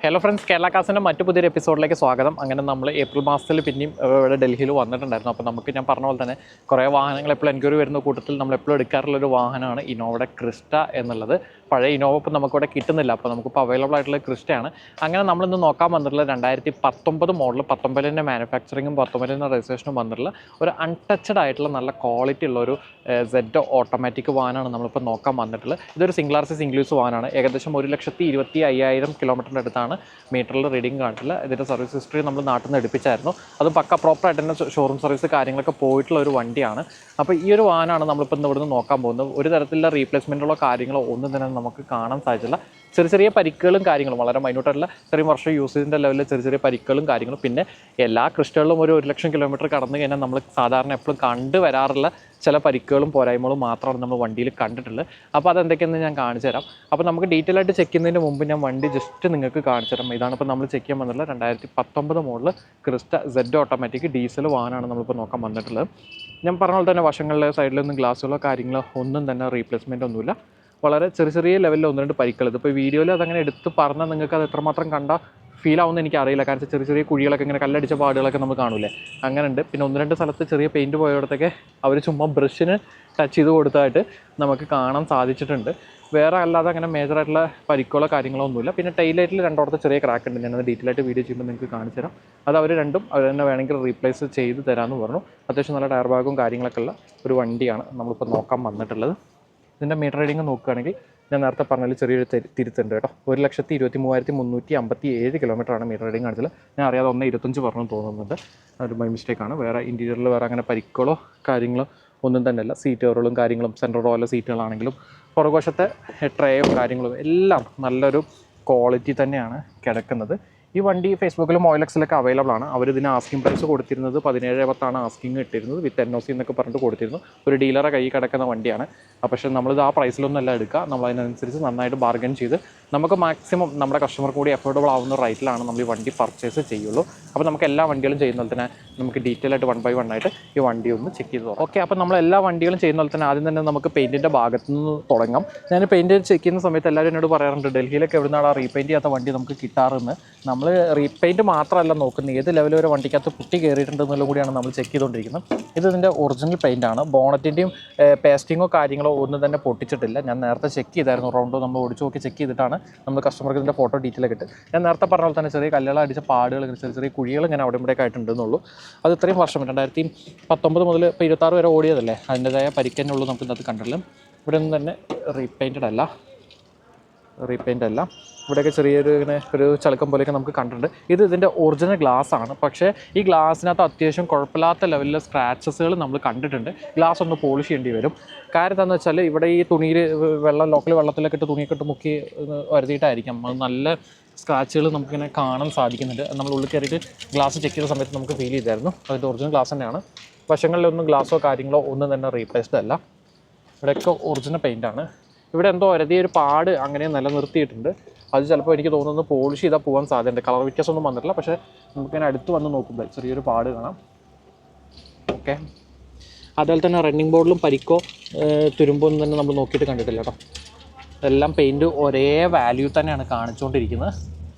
Hello friends, Kerala കാസിൻ്റെ മറ്റു പുതിയൊരു എപ്പിസോഡിലേക്ക് സ്വാഗതം. അങ്ങനെ നമ്മൾ ഏപ്രിൽ മാസത്തിൽ പിന്നെയും ഇവിടെ ഡൽഹിയിൽ വന്നിട്ടുണ്ടായിരുന്നു. അപ്പോൾ നമുക്ക് ഞാൻ പറഞ്ഞ പോലെ തന്നെ കുറേ വാഹനങ്ങൾ എപ്പോഴും എൻക്വയറി വരുന്ന കൂട്ടത്തിൽ നമ്മൾ എപ്പോഴും എടുക്കാറുള്ളൊരു വാഹനമാണ് ഇന്നോവയുടെ ക്രിസ്റ്റ എന്നുള്ളത്. പഴയ ഇന്നോവ ഇപ്പോൾ നമുക്കിവിടെ കിട്ടുന്നില്ല, അപ്പോൾ നമുക്കിപ്പോൾ അവൈലബിൾ ആയിട്ടുള്ള ക്രിസ്റ്റയാണ്. അങ്ങനെ നമ്മളിന്ന് നോക്കാൻ വന്നിട്ടുള്ള 2019 മോഡൽ, 19ൻ്റെ മാനുഫാക്ചറിങ്ങും 19ൻ്റെ രജിസ്ട്രേഷനും വന്നിട്ടുള്ള ഒരു അൺടച്ചഡ് ആയിട്ടുള്ള നല്ല ക്വാളിറ്റി ഉള്ള ഒരു സെഡ് ഓട്ടോമാറ്റിക് വാഹനമാണ് നമ്മളിപ്പോൾ നോക്കാൻ വന്നിട്ടുള്ളത്. ഇതൊരു single R C single use വാഹനമാണ്. ഏകദേശം 1,25,000 കിലോമീറ്ററിൻ്റെ അടുത്താണ് മീറ്ററിൽ റീഡിങ് കാണിട്ടില്ല. ഇതിൻ്റെ സർവീസ് ഹിസ്റ്ററി നമ്മൾ നാട്ടിൽ നിന്ന് എടുപ്പിച്ചായിരുന്നു. അത് പക്ക പ്രോപ്പറായിട്ട് തന്നെ ഷോറൂം സർവീസ് കാര്യങ്ങളൊക്കെ പോയിട്ടുള്ള ഒരു വണ്ടിയാണ്. അപ്പോൾ ഈ ഒരു വാഹനമാണ് നമ്മളിപ്പോൾ ഇന്ന് ഇവിടുന്ന് നോക്കാൻ പോകുന്നത്. ഒരു തരത്തിലുള്ള റീപ്ലേസ്മെൻറ്റുകളോ കാര്യങ്ങളോ ഒന്നും തന്നെ നമുക്ക് കാണാൻ സാധിച്ചില്ല. ചെറിയ പരിക്കുകളും കാര്യങ്ങളും, വളരെ മൈന്യൂട്ടായിട്ടുള്ള ചെറിയ വർഷം യൂസേജിൻ്റെ ലെവലിൽ ചെറിയ പരിക്കുകളും കാര്യങ്ങളും. പിന്നെ എല്ലാ ക്രിസ്റ്റകളിലും ഒരു 1,00,000 കിലോമീറ്റർ കടന്നു കഴിഞ്ഞാൽ നമ്മൾ സാധാരണ എപ്പോഴും കണ്ടുവരാറുള്ള ചില പരിക്കുകളും പോരായ്മകളും മാത്രമാണ് നമ്മൾ വണ്ടിയിൽ കണ്ടിട്ടുള്ളത്. അപ്പോൾ അതെന്തൊക്കെയെന്ന് ഞാൻ കാണിച്ചു തരാം. അപ്പോൾ നമുക്ക് ഡീറ്റെയിൽ ആയിട്ട് ചെക്ക് ചെയ്യുന്നതിന് മുമ്പ് ഞാൻ വണ്ടി ജസ്റ്റ് നിങ്ങൾക്ക് കാണിച്ചു തരാം. ഇതാണ് ഇപ്പോൾ നമ്മൾ ചെക്ക് ചെയ്യാൻ വന്നിട്ടുള്ളത് 2019 model Crysta Z automatic diesel വാഹനമാണ് നമ്മളിപ്പോൾ നോക്കാൻ വന്നിട്ടുള്ളത്. ഞാൻ പറഞ്ഞ പോലെ തന്നെ വശങ്ങളിലെ സൈഡിലൊന്നും ഗ്ലാസ്സുകളോ കാര്യങ്ങളോ ഒന്നും തന്നെ റീപ്ലേസ്മെൻ്റ് ഒന്നുമില്ല. വളരെ ചെറിയ ലെവലിൽ 1-2 പരിക്കുകൾ. ഇതിപ്പോൾ വീഡിയോയിൽ അതങ്ങനെ എടുത്ത് പറഞ്ഞാൽ നിങ്ങൾക്ക് അത് എത്രമാത്രം കണ്ടാൽ ഫീൽ ആവുമെന്ന് എനിക്കറിയില്ല. കാരണം ചെറിയ കുഴികളൊക്കെ ഇങ്ങനെ കല്ലടിച്ച പാടുകളൊക്കെ നമുക്ക് കാണൂലേ, അങ്ങനെ ഉണ്ട്. പിന്നെ 1-2 സ്ഥലത്ത് ചെറിയ പെയിൻറ്റ് പോയയിടത്തൊക്കെ അവർ ചുമ്മാ ബ്രഷിന് ടച്ച് ചെയ്ത് കൊടുത്തതായിട്ട് നമുക്ക് കാണാൻ സാധിച്ചിട്ടുണ്ട്. വേറെ അല്ലാതെ അങ്ങനെ മേജറായിട്ടുള്ള പരിക്കുകളോ കാര്യങ്ങളോ ഒന്നുമില്ല. പിന്നെ ടൈലൈറ്റിൽ 2 ചെറിയ ക്രാക്ക് ഉണ്ട്. ഞാനത് ഡീറ്റെയിൽ ആയിട്ട് വീഡിയോ ചെയ്യുമ്പോൾ നിങ്ങൾക്ക് കാണിച്ചു തരാം. അത് അവർ തന്നെ വേണമെങ്കിൽ റീപ്ലേസ് ചെയ്ത് തരാമെന്ന് പറഞ്ഞു. അത്യാവശ്യം നല്ല ടയർ ബാഗും കാര്യങ്ങളൊക്കെ ഉള്ള ഒരു വണ്ടിയാണ് നമ്മളിപ്പോൾ നോക്കാൻ വന്നിട്ടുള്ളത്. ഇതിൻ്റെ മീറ്റർ റീഡിങ് നോക്കുകയാണെങ്കിൽ ഞാൻ നേരത്തെ പറഞ്ഞതിൽ ചെറിയൊരു തിരുത്തുണ്ട് കേട്ടോ. 1,23,357 കിലോമീറ്ററാണ് മീറ്റർ റീഡിങ് കാണിച്ചത്. ഞാൻ അറിയാതെ 1,25 പറഞ്ഞു തോന്നുന്നുണ്ട്. ഒരു ബൈ മിസ്റ്റേക്കാണ്. വേറെ ഇൻറ്റീരിയറിൽ വേറെ അങ്ങനെ പരിക്കുകളോ കാര്യങ്ങളോ ഒന്നും തന്നെയല്ല. സീറ്റ് കവറുകളും കാര്യങ്ങളും സെൻട്രൽ റോയിലെ സീറ്റുകളാണെങ്കിലും പുറകുവശത്തെ ട്രേയും കാര്യങ്ങളും എല്ലാം നല്ലൊരു ക്വാളിറ്റി തന്നെയാണ് കിടക്കുന്നത്. ഈ വണ്ടി ഫേസ്ബുക്കിലും OLXലൊക്കെ അവൈലബിൾ ആണ്. അവരിതിന് ആസ്കിംഗ് പ്രൈസ് കൊടുത്തിരുന്നത് 17,10 ആസ്കിങ് ഇട്ടിരുന്നത്. വിത്ത് NOC എന്നൊക്കെ പറഞ്ഞിട്ട് കൊടുത്തിരുന്നു. ഒരു ഡീലറെ കൈ കിടക്കുന്ന വണ്ടിയാണ്. പക്ഷേ നമ്മളിത് ആ പ്രൈസിലൊന്നും അല്ല എടുക്കുക. നമ്മൾ അതിനനുസരിച്ച് നന്നായിട്ട് ബാർഗൻ ചെയ്ത് നമുക്ക് മാക്സിമം നമ്മുടെ കസ്റ്റമർ കൂടി അഫോർഡബിൾ ആവുന്ന റേറ്റിലാണ് നമ്മൾ ഈ വണ്ടി പർച്ചേസ് ചെയ്യുള്ളൂ. അപ്പോൾ നമുക്ക് എല്ലാ വണ്ടികളും ചെയ്യുന്ന പോലെ തന്നെ നമുക്ക് ഡീറ്റെയിൽ ആയിട്ട് 1 by 1 ആയിട്ട് ഈ വണ്ടി ഒന്ന് ചെക്ക് ചെയ്ത് നോക്കാം. ഓക്കെ, അപ്പോൾ നമ്മൾ എല്ലാ വണ്ടികളും ചെയ്യുന്ന പോലെ തന്നെ ആദ്യം തന്നെ നമുക്ക് പെയിൻറ്റിൻ്റെ ഭാഗത്തു നിന്ന് തുടങ്ങാം. ഞാൻ പെയിൻറ്റ് ചെക്ക് ചെയ്യുന്ന സമയത്ത് എല്ലാവരും എന്നോട് പറയാറുണ്ട്, ഡൽഹിയിലൊക്കെ എവിടുന്നാണ് ആ റീപെയിൻറ്റ് ചെയ്യാത്ത വണ്ടി നമുക്ക് കിട്ടാറെന്ന്. നമ്മൾ റീപെയിൻറ്റ് മാത്രമല്ല നോക്കുന്നത്, ഏത് ലെവൽ വരെ വണ്ടിക്കകത്ത് പുട്ടി കയറിയിട്ടുണ്ടെന്നുള്ള കൂടിയാണ് നമ്മൾ ചെക്ക് ചെയ്തുകൊണ്ടിരിക്കുന്നത്. ഇത് ഇതിൻ്റെ ഒറിജിനൽ പെയിൻറ്റാണ്. ബോണറ്റിൻ്റെയും പേസ്റ്റിങ്ങോ കാര്യങ്ങളോ ഒന്നും തന്നെ പൊട്ടിച്ചിട്ടില്ല. ഞാൻ നേരത്തെ ചെക്ക് ചെയ്തായിരുന്നു. റൗണ്ട് നമ്മൾ ഓടിച്ച് നോക്കി ചെക്ക് ചെയ്തിട്ടാണ് നമ്മൾ കസ്റ്റമർക്ക് ഇതിൻ്റെ ഫോട്ടോ ഡീറ്റെയിൽ ഒക്കെ ഇട്ട്. ഞാൻ നേരത്തെ പറഞ്ഞ പോലെ തന്നെ ചെറിയ കല്ലുകൾ അടിച്ച പാടുകൾ, ചെറിയ കുഴികൾ ഇങ്ങനെ അവിടെ ഇവിടെയൊക്കെ ആയിട്ടുണ്ടെന്നുള്ളൂ. അത് ഇത്രയും വർഷം 2019 മുതൽ ഇപ്പോൾ 26 വരെ ഓടിയതല്ലേ, അതിൻ്റെതായ പരിക്കന്നുള്ളൂ നമുക്ക് ഇന്നത്തെ കണ്ടിട്ടുള്ളത്. ഇവിടെ ഒന്നും തന്നെ റീപെയിൻറ്റഡ് അല്ല. ഇവിടെയൊക്കെ ചെറിയൊരു ഇങ്ങനെ ഒരു ചളുക്കം പോലെയൊക്കെ നമുക്ക് കണ്ടിട്ടുണ്ട്. ഇത് ഇതിൻ്റെ ഒറിജിനൽ ഗ്ലാസ് ആണ്. പക്ഷേ ഈ ഗ്ലാസ്സിനകത്ത് അത്യാവശ്യം കുഴപ്പമില്ലാത്ത ലെവലിലെ സ്ക്രാച്ചസുകൾ നമ്മൾ കണ്ടിട്ടുണ്ട്. ഗ്ലാസ് ഒന്ന് പോളിഷ് ചെയ്യേണ്ടി വരും. കാര്യം എന്താണെന്ന് വെച്ചാൽ ഇവിടെ ഈ തുണിയിൽ ലോക്കൽ വെള്ളത്തിലൊക്കെ ഇട്ട് തുണിയൊക്കെ ഇട്ട് മുക്കി വരുത്തിയിട്ടായിരിക്കാം അത് നല്ല സ്ക്രാച്ചുകൾ നമുക്കിങ്ങനെ കാണാൻ സാധിക്കുന്നുണ്ട്. നമ്മൾ ഉള്ളിൽ കയറിയിട്ട് ഗ്ലാസ് ചെക്ക് ചെയ്ത സമയത്ത് നമുക്ക് ഫീൽ ചെയ്തായിരുന്നു. അതിൻ്റെ ഒറിജിനൽ ഗ്ലാസ് തന്നെയാണ്. വശങ്ങളിലൊന്നും ഗ്ലാസോ കാര്യങ്ങളോ ഒന്നും തന്നെ റീപ്ലേസ്ഡ് അല്ല. ഇവിടെയൊക്കെ ഒറിജിനൽ പെയിൻ്റാണ്. ഇവിടെ എന്തോ ഒരു പാട് അങ്ങനെ നിലനിർത്തിയിട്ടുണ്ട്. അത് ചിലപ്പോൾ എനിക്ക് തോന്നുന്നത് പോളിഷ് ചെയ്താൽ പോകാൻ സാധ്യതയുണ്ട്. കളർ വ്യത്യാസമൊന്നും വന്നിട്ടില്ല. പക്ഷേ നമുക്കിങ്ങനെ അടുത്ത് വന്ന് നോക്കുമ്പോൾ ചെറിയൊരു പാട് കാണാം. ഓക്കെ, അതുപോലെ തന്നെ റണ്ണിങ് ബോർഡിലും പരിക്കോ തുരുമ്പൊന്നും തന്നെ നമ്മൾ നോക്കിയിട്ട് കണ്ടിട്ടില്ല കേട്ടോ. എല്ലാം പെയിൻറ്റ് ഒരേ വാല്യൂ തന്നെയാണ് കാണിച്ചുകൊണ്ടിരിക്കുന്നത്.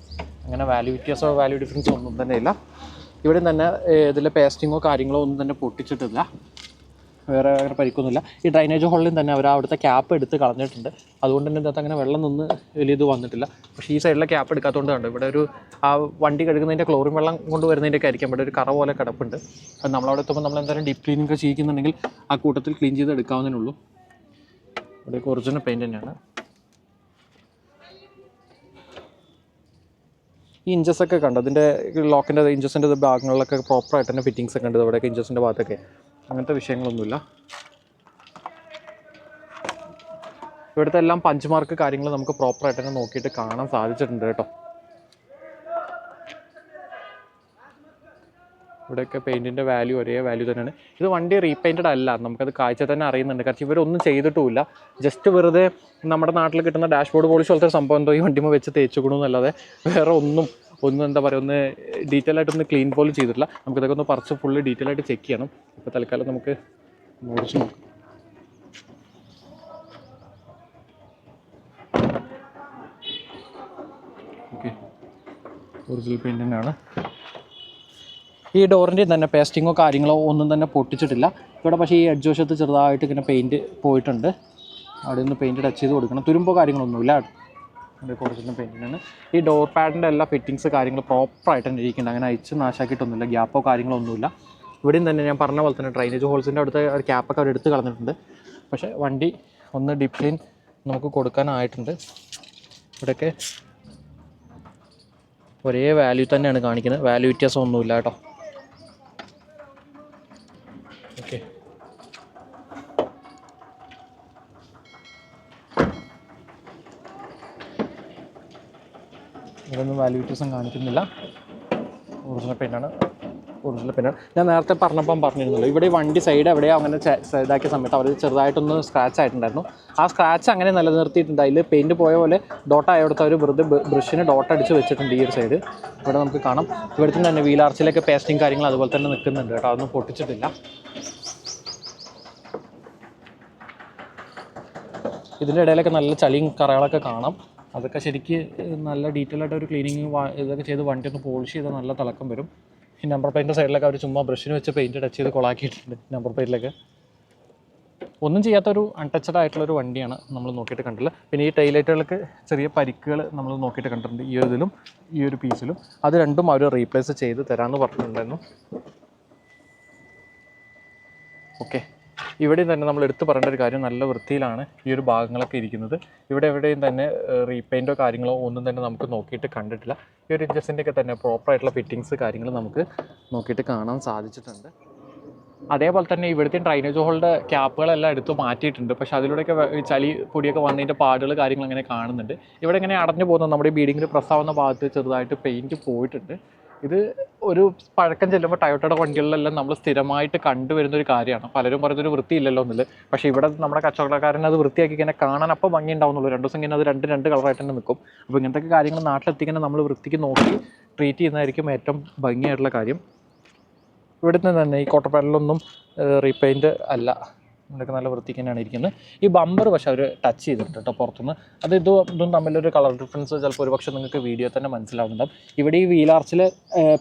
അങ്ങനെ വാല്യൂ വ്യത്യാസമോ വാല്യൂ ഡിഫറൻസോ ഒന്നും തന്നെ ഇല്ല. ഇവിടെ തന്നെ ഇതിലെ പേസ്റ്റിങ്ങോ കാര്യങ്ങളോ ഒന്നും തന്നെ പൊട്ടിച്ചിട്ടില്ല. വേറെ പരിക്കൊന്നുമില്ല. ഈ ഡ്രൈനേജ് ഹോളിലും തന്നെ അവർ അവിടുത്തെ ക്യാപ്പ് എടുത്ത് കളഞ്ഞിട്ടുണ്ട്. അതുകൊണ്ട് തന്നെ ഇതിനകത്ത് അങ്ങനെ വെള്ളം നിന്ന് വലിയ ഇത് വന്നിട്ടില്ല. പക്ഷേ ഈ സൈഡിലെ ക്യാപ്പ് എടുക്കാത്തതുകൊണ്ട് കണ്ട് ഇവിടെ ഒരു ആ വണ്ടി കഴുകുന്നതിൻ്റെ ക്ലോറിൻ വെള്ളം കൊണ്ട് വരുന്നതിൻ്റെയൊക്കെ ആയിരിക്കും ഇവിടെ ഒരു കറ പോലെ കിടപ്പുണ്ട്. അത് നമ്മളവിടെ എത്തുമ്പോൾ നമ്മൾ എന്തായാലും ഡീപ്പ് ക്ലീനിങ് ഒക്കെ ചെയ്യുന്നുണ്ടെങ്കിൽ ആ കൂട്ടത്തിൽ ക്ലീൻ ചെയ്ത് എടുക്കാവുന്നതേ ഉള്ളൂ. ഇവിടെയൊക്കെ ഒറിജിനൽ പെയിൻറ്റ് തന്നെയാണ്. ഈ ഇഞ്ചസൊക്കെ കണ്ടു, അതിൻ്റെ ലോക്കിൻ്റെ ഇഞ്ചസിൻ്റെ ഭാഗങ്ങളിലൊക്കെ പ്രോപ്പറായിട്ട് തന്നെ ഫിറ്റിങ്സ് ഒക്കെ ഉണ്ട്. ഇവിടെയൊക്കെ ഇഞ്ചസിൻ്റെ ഭാഗത്തൊക്കെ അങ്ങനത്തെ വിഷയങ്ങളൊന്നുമില്ല. ഇവിടുത്തെ എല്ലാം പഞ്ച് മാർക്ക് കാര്യങ്ങൾ നമുക്ക് പ്രോപ്പറായിട്ട് തന്നെ നോക്കിയിട്ട് കാണാൻ സാധിച്ചിട്ടുണ്ട് കേട്ടോ. ഇവിടെയൊക്കെ പെയിൻറ്റിൻ്റെ വാല്യൂ ഒരേ വാല്യൂ തന്നെയാണ്. ഇത് വണ്ടി റീപെയിൻറ്റഡ് അല്ല, നമുക്കത് കാഴ്ച തന്നെ അറിയുന്നുണ്ട്. കാരണം ഇവരൊന്നും ചെയ്തിട്ടുമില്ല. ജസ്റ്റ് വെറുതെ നമ്മുടെ നാട്ടിൽ കിട്ടുന്ന ഡാഷ്ബോർഡ് പോളിഷ് പോലത്തെ സംഭവം എന്തോ ഈ വണ്ടിമ വെച്ച് തേച്ചുകൊടുന്നല്ലാതെ വേറെ ഒന്നും എന്താ പറയുക, ഒന്ന് ഡീറ്റെയിൽ ആയിട്ടൊന്ന് ക്ലീൻ പോലും ചെയ്തിട്ടില്ല. നമുക്കിതൊക്കെ ഒന്ന് പറിച്ച് ഫുള്ള് ഡീറ്റെയിൽ ആയിട്ട് ചെക്ക് ചെയ്യണം. ഇപ്പോൾ തൽക്കാലം നമുക്ക് മുറിച്ച് നോക്കാം. ഓക്കെ, ഒറിജിനൽ പെയിൻറ് തന്നെയാണ്. ഈ ഡോറിൻ്റെയും തന്നെ പേസ്റ്റിങ്ങോ കാര്യങ്ങളോ ഒന്നും തന്നെ പൊട്ടിച്ചിട്ടില്ല. ഇവിടെ പക്ഷേ ഈ എഡ്ജ് വശത്ത് ചെറുതായിട്ട് ഇങ്ങനെ പെയിൻറ്റ് പോയിട്ടുണ്ട്. അവിടെ നിന്ന് പെയിൻറ്റ് ടച്ച് ചെയ്ത് കൊടുക്കണം. തുരുമ്പോ കാര്യങ്ങളൊന്നുമില്ല. അതൊക്കെ ഒറിജിനൽ പെയിൻറ്റിനാണ്. ഈ ഡോർ പാഡിൻ്റെ എല്ലാ ഫിറ്റിങ്സ് കാര്യങ്ങൾ പ്രോപ്പറായിട്ട് തന്നെ ഇരിക്കുന്നുണ്ട്. അങ്ങനെ അയച്ച് നാശാക്കിയിട്ടൊന്നുമില്ല. ഗ്യാപ്പോ കാര്യങ്ങളോ ഒന്നുമില്ല. ഇവിടെയും തന്നെ ഞാൻ പറഞ്ഞ പോലെ തന്നെ ഡ്രൈനേജ് ഹോൾസിൻ്റെ അടുത്ത് ഒരു ക്യാപ്പൊക്കെ അവർ എടുത്ത് കളഞ്ഞിട്ടുണ്ട്. പക്ഷേ വണ്ടി ഒന്ന് ഡീപ് ക്ലീൻ നമുക്ക് കൊടുക്കാനായിട്ടുണ്ട്. ഇവിടെയൊക്കെ ഒരേ വാല്യൂ തന്നെയാണ് കാണിക്കുന്നത്. വാല്യൂ വ്യത്യാസം ഒന്നുമില്ല കേട്ടോ. ഓക്കെ, ഇതൊന്നും വാല്യൂ വ്യത്യാസം കാണിക്കുന്നില്ല. ഒറിജിനൽ പെയിൻ്റാണ്. ഞാൻ നേരത്തെ പറഞ്ഞിരുന്നല്ലോ, ഇവിടെ വണ്ടി സൈഡ് എവിടെയോ അങ്ങനെ ഇതാക്കിയ സമയത്ത് അവർ ചെറുതായിട്ടൊന്ന് സ്ക്രാച്ച് ആയിട്ടുണ്ടായിരുന്നു. ആ സ്ക്രാച്ച് അങ്ങനെ നിലനിർത്തിയിട്ടുണ്ട്. അതിൽ പെയിൻറ്റ് പോയ പോലെ ഡോട്ടായെടുത്ത് അവർ വെറുതെ ബ്രഷിന് ഡോട്ട് അടിച്ച് വെച്ചിട്ടുണ്ട്. ഈ ഒരു സൈഡ് ഇവിടെ നമുക്ക് കാണാം. ഇവിടുത്തെ തന്നെ വീലാർച്ചിലൊക്കെ പേസ്റ്റിങ് കാര്യങ്ങൾ അതുപോലെ തന്നെ നിൽക്കുന്നുണ്ട് കേട്ടോ. അതൊന്നും പൊട്ടിച്ചിട്ടില്ല. ഇതിൻ്റെ ഇടയിലൊക്കെ നല്ല ചളിയും കറകളൊക്കെ കാണാം. അതൊക്കെ ശരിക്ക് നല്ല ഡീറ്റെയിൽ ആയിട്ട് ഒരു ക്ലീനിങ് ഇതൊക്കെ ചെയ്ത് വണ്ടി ഒന്ന് പോളിഷ് ചെയ്താൽ നല്ല തിളക്കം വരും. ഈ നമ്പർ പ്ലേറ്റിൻ്റെ സൈഡിലൊക്കെ അവർ ചുമ്മാ ബ്രഷിന് വെച്ച് പെയിൻറ്റ് ടച്ച് ചെയ്ത് കൊളാക്കിയിട്ടുണ്ട്. നമ്പർ പ്ലേറ്റിലൊക്കെ ഒന്നും ചെയ്യാത്തൊരു അൺടച്ചഡ് ആയിട്ടുള്ളൊരു വണ്ടിയാണ്. നമ്മൾ നോക്കിയിട്ട് കണ്ടില്ല. പിന്നെ ഈ ടൈലൈറ്റുകൾക്ക് ചെറിയ പരിക്കുകൾ നമ്മൾ നോക്കിയിട്ട് കണ്ടിട്ടുണ്ട്. ഈ ഒരു ഇതിലും ഈ ഒരു പീസിലും. അത് രണ്ടും അവർ റീപ്ലേസ് ചെയ്ത് തരാമെന്ന് പറഞ്ഞിട്ടുണ്ടായിരുന്നു. ഓക്കെ, ഇവിടെയും തന്നെ നമ്മൾ എടുത്തു പറയേണ്ട ഒരു കാര്യം, നല്ല വൃത്തിയിലാണ് ഈ ഒരു ഭാഗങ്ങളൊക്കെ ഇരിക്കുന്നത്. ഇവിടെ എവിടെയും തന്നെ റീപെയിൻറ്റോ കാര്യങ്ങളോ ഒന്നും തന്നെ നമുക്ക് നോക്കിയിട്ട് കണ്ടിട്ടില്ല. ഈ ഒരു ഇഞ്ചസിൻ്റെയൊക്കെ തന്നെ പ്രോപ്പറായിട്ടുള്ള ഫിറ്റിങ്സ് കാര്യങ്ങൾ നമുക്ക് നോക്കിയിട്ട് കാണാൻ സാധിച്ചിട്ടുണ്ട്. അതേപോലെ തന്നെ ഇവിടുത്തെ ഡ്രൈനേജ് ഹോളിൻ്റെ ക്യാപ്പുകളെല്ലാം എടുത്ത് മാറ്റിയിട്ടുണ്ട്. പക്ഷേ അതിലൂടെയൊക്കെ ചളി പൊടിയൊക്കെ വന്നതിൻ്റെ പാടുകൾ കാര്യങ്ങൾ അങ്ങനെ കാണുന്നുണ്ട്. ഇവിടെ ഇങ്ങനെ അടഞ്ഞു പോകുന്നത് നമ്മുടെ ബീഡിങ്ങിൽ പ്രസ്സാവുന്ന ഭാഗത്ത് ചെറുതായിട്ട് പെയിൻറ്റ് പോയിട്ടുണ്ട്. ഇത് ഒരു പഴക്കം ചെല്ലുമ്പോൾ ടയോട്ടയുടെ വണ്ടികളിലെല്ലാം നമ്മൾ സ്ഥിരമായിട്ട് കണ്ടുവരുന്നൊരു കാര്യമാണ്. പലരും പറയുന്നൊരു വൃത്തിയില്ലല്ലോ എന്നുള്ളത്. പക്ഷേ ഇവിടെ നമ്മുടെ കച്ചവടക്കാരൻ അത് വൃത്തിയാക്കി ഇങ്ങനെ കാണാൻ അപ്പോൾ ഭംഗി ഉണ്ടാവുന്നുള്ളൂ. 2 ദിവസം ഇങ്ങനെ അത് രണ്ട് കളറായിട്ട് തന്നെ നിൽക്കും. അപ്പോൾ ഇങ്ങനത്തെ കാര്യങ്ങൾ നാട്ടിലെത്തിക്കാൻ നമ്മൾ വൃത്തിക്ക് നോക്കി ട്രീറ്റ് ചെയ്യുന്നതായിരിക്കും ഏറ്റവും ഭംഗിയായിട്ടുള്ള കാര്യം. ഇവിടുന്ന് തന്നെ ഈ കോട്ടപ്പാടിലൊന്നും റീപെയിൻറ്റ് അല്ല. ഇതൊക്കെ നല്ല വൃത്തിക്ക് തന്നെയാണ് ഇരിക്കുന്നത്. ഈ ബമ്പർ പക്ഷേ അവർ ടച്ച് ചെയ്തിട്ടുണ്ട് കേട്ടോ പുറത്തുനിന്ന്. അത് ഇതും തമ്മിലൊരു കളർ ഡിഫറൻസ് ചിലപ്പോൾ ഒരു പക്ഷേ നിങ്ങൾക്ക് വീഡിയോ തന്നെ മനസ്സിലാവുന്നുണ്ടാവും. ഇവിടെ ഈ വീലാർച്ചിൽ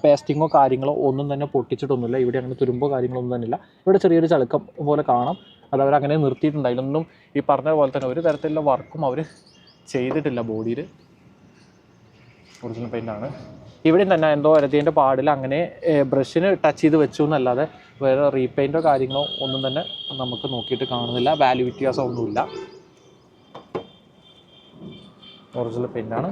പേസ്റ്റിങ്ങോ കാര്യങ്ങളോ ഒന്നും തന്നെ പൊട്ടിച്ചിട്ടൊന്നുമില്ല. ഇവിടെ അങ്ങനെ തുരുമ്പോ കാര്യങ്ങളൊന്നും തന്നെ ഇല്ല. ഇവിടെ ചെറിയൊരു ചളുക്കം പോലെ കാണാം. അത് അവരങ്ങനെ നിർത്തിയിട്ടുണ്ട്. അതിലൊന്നും ഈ പറഞ്ഞ പോലെ തന്നെ ഒരു തരത്തിലുള്ള വർക്കും അവർ ചെയ്തിട്ടില്ല ബോഡിയിൽ. ഒറിജിനൽ പെയിൻ്റാണ്. ഇവിടെയും തന്നെ എന്തോ വരത്തിൻ്റെ പാടിൽ അങ്ങനെ ബ്രഷിന് ടച്ച് ചെയ്ത് വെച്ചു എന്നല്ലാതെ വേറെ റീപെയിൻറ്റോ കാര്യങ്ങളോ ഒന്നും തന്നെ നമുക്ക് നോക്കിയിട്ട് കാണുന്നില്ല. വാല്യൂ വ്യത്യാസം ഒന്നുമില്ല. ഒറിജിനൽ പെയിൻ്റാണ്.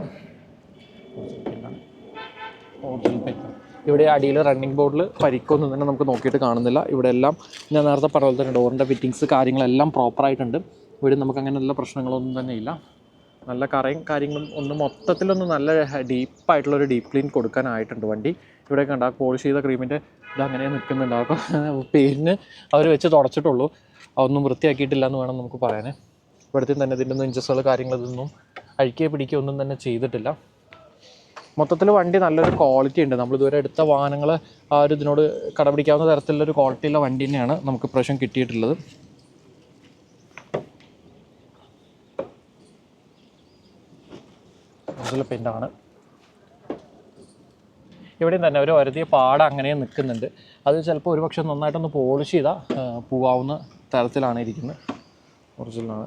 ഇവിടെ അടിയിൽ റണ്ണിങ് ബോർഡിൽ പരിക്കൊന്നും തന്നെ നമുക്ക് നോക്കിയിട്ട് കാണുന്നില്ല. ഇവിടെ എല്ലാം ഞാൻ നേരത്തെ പറഞ്ഞ പോലെ തന്നെ ഡോറിൻ്റെ ഫിറ്റിങ്സ് കാര്യങ്ങളെല്ലാം പ്രോപ്പറായിട്ടുണ്ട്. ഇവിടെ നമുക്ക് അങ്ങനെയുള്ള പ്രശ്നങ്ങളൊന്നും തന്നെ ഇല്ല. നല്ല കറയും കാര്യങ്ങളും ഒന്നും മൊത്തത്തിലൊന്നും നല്ല ഡീപ്പായിട്ടുള്ളൊരു ഡീപ്പ് ക്ലീൻ കൊടുക്കാനായിട്ടുണ്ട് വണ്ടി. ഇവിടെ കണ്ട പോളിഷ് ചെയ്ത ക്രീമിൻ്റെ ഇതങ്ങനെ നിൽക്കുന്നുണ്ട്. അപ്പോൾ പെയിൻറ്റിന് അവർ വെച്ച് തുടച്ചിട്ടുള്ളൂ. അതൊന്നും വൃത്തിയാക്കിയിട്ടില്ല എന്ന് വേണം നമുക്ക് പറയാൻ. ഇവിടുത്തെ തന്നെ ഇതിൻ്റെ ഒന്നും ഇഞ്ചസുകൾ കാര്യങ്ങളൊന്നും അഴിക്കുകയോ പിടിക്കുകയോ ഒന്നും തന്നെ ചെയ്തിട്ടില്ല. മൊത്തത്തിൽ വണ്ടി നല്ലൊരു ക്വാളിറ്റി ഉണ്ട്. നമ്മളിതുവരെ എടുത്ത വാഹനങ്ങൾ ആ ഒരു ഇതിനോട് കടപിടിക്കാവുന്ന തരത്തിലുള്ളൊരു ക്വാളിറ്റിയുള്ള വണ്ടി തന്നെയാണ് നമുക്ക് ഇപ്രാവശ്യം കിട്ടിയിട്ടുള്ളത്. ഒറിജിനൽ പെയിൻ്റാണ്. ഇവിടെയും തന്നെ ഒരു വരുതിയ പാടം അങ്ങനെ നിൽക്കുന്നുണ്ട്. അത് ചിലപ്പോൾ ഒരു പക്ഷേ നന്നായിട്ടൊന്ന് പോളിഷ് ചെയ്താൽ പോകാവുന്ന തരത്തിലാണ് ഇരിക്കുന്നത്. ഒറിജിനലാണ്.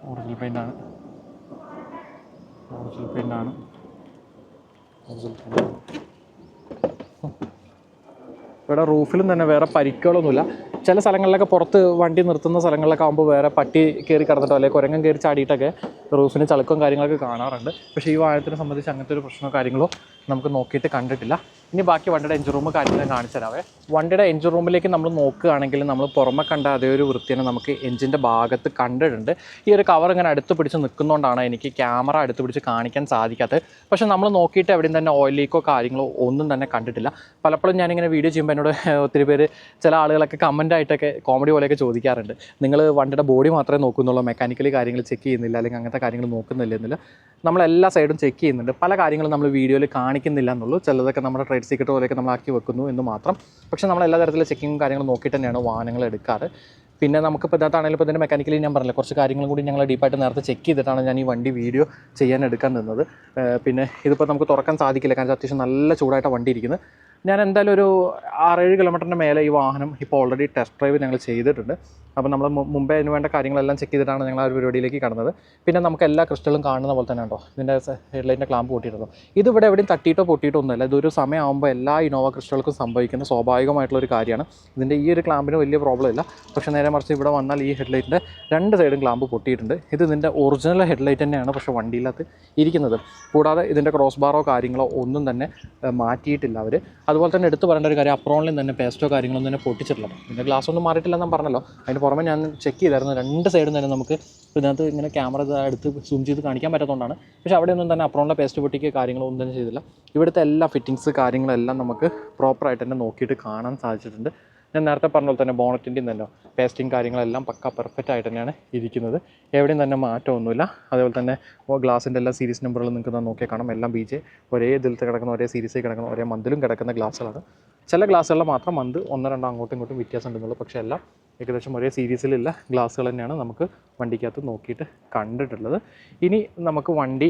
ഒറിജിനൽ പെയിൻ്റാണ്. ഇവിടെ റൂഫിലും തന്നെ വേറെ പരിക്കുകളൊന്നുമില്ല. ചില സ്ഥലങ്ങളിലൊക്കെ പുറത്ത് വണ്ടി നിർത്തുന്ന സ്ഥലങ്ങളിലൊക്കെ ആകുമ്പോൾ വേറെ പട്ടി കയറി കിടന്നിട്ടോ അല്ലെങ്കിൽ കുരങ്ങൻ കയറി ചാടിയിട്ടൊക്കെ റൂഫിന് ചളുക്കവും കാര്യങ്ങളൊക്കെ കാണാറുണ്ട്. പക്ഷേ ഈ വാഹനത്തിനെ സംബന്ധിച്ച് അങ്ങനത്തെ ഒരു പ്രശ്നമോ കാര്യങ്ങളോ നമുക്ക് നോക്കിയിട്ട് കണ്ടിട്ടില്ല. ഇനി ബാക്കി വണ്ടിയുടെ എഞ്ചിൻ റൂം കാര്യങ്ങൾ കാണിച്ചു തരാവേ. വണ്ടിയുടെ എഞ്ചിൻ റൂമിലേക്ക് നമ്മൾ നോക്കുകയാണെങ്കിൽ നമ്മൾ പുറമെ കണ്ട അതേ ഒരു വൃത്തിയാണ് നമുക്ക് എഞ്ചിൻ്റെ ഭാഗത്ത് കണ്ടിട്ടുണ്ട്. ഈ ഒരു കവർ ഇങ്ങനെ അടുത്ത് പിടിച്ച് നിൽക്കുന്നതുകൊണ്ടാണ് എനിക്ക് ക്യാമറ അടുത്ത് പിടിച്ച് കാണിക്കാൻ സാധിക്കാത്തത്. പക്ഷേ നമ്മൾ നോക്കിയിട്ട് എവിടെയും തന്നെ ഓയിൽ ലീക്കോ കാര്യങ്ങളോ ഒന്നും തന്നെ കണ്ടിട്ടില്ല. പലപ്പോഴും ഞാനിങ്ങനെ വീഡിയോ ചെയ്യുമ്പോൾ എന്നോട് ഒത്തിരി പേര് ചില ആളുകളൊക്കെ കമൻ്റായിട്ടൊക്കെ കോമഡി പോലെയൊക്കെ ചോദിക്കാറുണ്ട്, നിങ്ങൾ വണ്ടിയുടെ ബോഡി മാത്രമേ നോക്കുന്നുള്ളൂ, മെക്കാനിക്കലി കാര്യങ്ങൾ ചെക്ക് ചെയ്യുന്നില്ല അല്ലെങ്കിൽ അങ്ങനത്തെ കാര്യങ്ങൾ നോക്കുന്നില്ല എന്നില്ല. നമ്മളെല്ലാ സൈഡും ചെക്ക് ചെയ്യുന്നുണ്ട്. പല കാര്യങ്ങളും നമ്മൾ വീഡിയോയിൽ കാണിക്കുന്നില്ല എന്നുള്ളൂ. ചിലതൊക്കെ നമ്മുടെ ട്രേഡ് സീക്രട്ട് പോലെയൊക്കെ നമ്മൾ ആക്കി വെക്കുന്നു എന്ന് മാത്രം. പക്ഷേ നമ്മൾ എല്ലാ തരത്തിലുള്ള ചെക്കിങ്ങും കാര്യങ്ങളും നോക്കിയിട്ട് തന്നെയാണ് വാഹനങ്ങൾ എടുക്കാറ്. പിന്നെ നമുക്കിപ്പോൾ ഇതിനകത്താണെങ്കിലും ഇപ്പോൾ ഇതിൻ്റെ മെക്കാനിക്കലി ഞാൻ പറഞ്ഞില്ല കുറച്ച് കാര്യങ്ങളും കൂടി ഞങ്ങൾ ഡീപ്പായിട്ട് നേരത്തെ ചെക്ക് ചെയ്തിട്ടാണ് ഞാൻ ഈ വണ്ടി വീഡിയോ ചെയ്യാൻ എടുക്കാൻ നിന്നത്. പിന്നെ ഇതിപ്പോൾ നമുക്ക് തുറക്കാൻ സാധിക്കില്ല, കാരണം അത്യാവശ്യം നല്ല ചൂടായിട്ട് വണ്ടി ഇരിക്കുന്നത്. ഞാൻ എന്തായാലും ഒരു 6-7 കിലോമീറ്ററിൻ്റെ മേലെ ഈ വാഹനം ഇപ്പോൾ ഓൾറെഡി ടെസ്റ്റ് ഡ്രൈവ് ഞങ്ങൾ ചെയ്തിട്ടുണ്ട്. അപ്പോൾ നമ്മൾ മുമ്പേ അതിന് വേണ്ട കാര്യങ്ങളെല്ലാം ചെക്ക് ചെയ്തിട്ടാണ് ഞങ്ങൾ ആ ഒരു പരിപാടിയിലേക്ക് കടന്നത്. പിന്നെ നമുക്ക് എല്ലാ ക്രിസ്റ്റലും കാണുന്ന പോലെ തന്നെ ഉണ്ടോ, ഇതിൻ്റെ ഹെഡ്ലൈറ്റിൻ്റെ ക്ലാമ്പ് പൊട്ടിയിട്ടുണ്ടോ. ഇതിവിടെ എവിടെയും തട്ടിയിട്ടോ പൊട്ടിയിട്ടോ ഒന്നുമല്ല. ഇതൊരു സമയമാകുമ്പോൾ എല്ലാ ഇനോവ ക്രിസ്റ്റലുകൾക്കും സംഭവിക്കുന്ന സ്വാഭാവികമായിട്ടുള്ളൊരു കാര്യമാണ്. ഇതിൻ്റെ ഈ ഒരു ക്ലാമ്പിന് വലിയ പ്രോബ്ലം ഇല്ല. പക്ഷേ നേരെ മറിച്ച് ഇവിടെ വന്നാൽ ഈ ഹെഡ്ലൈറ്റിൻ്റെ 2 സൈഡും ക്ലാമ്പ് പൊട്ടിയിട്ടുണ്ട്. ഇത് ഇതിൻ്റെ ഒറിജിനൽ ഹെഡ്ലൈറ്റ് തന്നെയാണ്, പക്ഷേ വണ്ടിയിലകത്ത് ഇരിക്കുന്നത്. കൂടാതെ ഇതിൻ്റെ ക്രോസ് ബാറോ കാര്യങ്ങളോ ഒന്നും തന്നെ മാറ്റിയിട്ടില്ല അവർ. അതുപോലെ തന്നെ എടുത്ത് പറയേണ്ട ഒരു കാര്യം, അപ്രോണിലും തന്നെ പേസ്റ്റോ കാര്യങ്ങളൊന്നും തന്നെ പൊട്ടിച്ചിട്ടില്ല. ഇതിൻ്റെ ഗ്ലാസ് ഒന്നും മാറിയിട്ടില്ലെന്ന് പറഞ്ഞല്ലോ. അതിന് പുറമെ ഞാൻ ചെക്ക് ചെയ്തായിരുന്നു, 2 സൈഡും തന്നെ നമുക്ക് ഇതിനകത്ത് ഇങ്ങനെ ക്യാമറ എടുത്ത് സൂം ചെയ്ത് കാണിക്കാൻ പറ്റാത്തതുകൊണ്ടാണ്. പക്ഷേ അവിടെയൊന്നും തന്നെ അപ്രോണിലെ പേസ്റ്റ് പൊട്ടിക്കുക കാര്യങ്ങളൊന്നും തന്നെ ചെയ്തില്ല. ഇവിടുത്തെ എല്ലാ ഫിറ്റിങ്സ് കാര്യങ്ങളെല്ലാം നമുക്ക് പ്രോപ്പറായിട്ട് തന്നെ നോക്കിയിട്ട് കാണാൻ സാധിച്ചിട്ടുണ്ട്. ഞാൻ നേരത്തെ പറഞ്ഞ പോലെ തന്നെ ബോണറ്റിൻ്റെയും തന്നെ പേസ്റ്റിങ് കാര്യങ്ങളെല്ലാം പക്ക പെർഫെക്റ്റ് ആയിട്ട് തന്നെയാണ് ഇരിക്കുന്നത്. എവിടെയും തന്നെ മാറ്റമൊന്നുമില്ല. അതേപോലെ തന്നെ ഗ്ലാസിൻ്റെ എല്ലാ സീരീസ് നമ്പറുകൾ നിങ്ങൾക്ക് നോക്കിയാൽ കാണാം. എല്ലാം BJ ഒരേ ഇതിലത്തെ കിടക്കുന്ന, ഒരേ സീരീസിൽ കിടക്കുന്ന, ഒരേ മന്തിലും കിടക്കുന്ന ഗ്ലാസ്സുകളാണ്. ചില ഗ്ലാസ്സുകളിൽ മാത്രം മന്ത് 1-2 അങ്ങോട്ടും ഇങ്ങോട്ടും വ്യത്യാസം ഉണ്ടെന്നുള്ളൂ. പക്ഷേ എല്ലാം ഏകദേശം ഒരേ സീരീസിലുള്ള ഗ്ലാസ്സുകൾ തന്നെയാണ് നമുക്ക് വണ്ടിക്കകത്ത് നോക്കിയിട്ട് കണ്ടിട്ടുള്ളത്. ഇനി നമുക്ക് വണ്ടി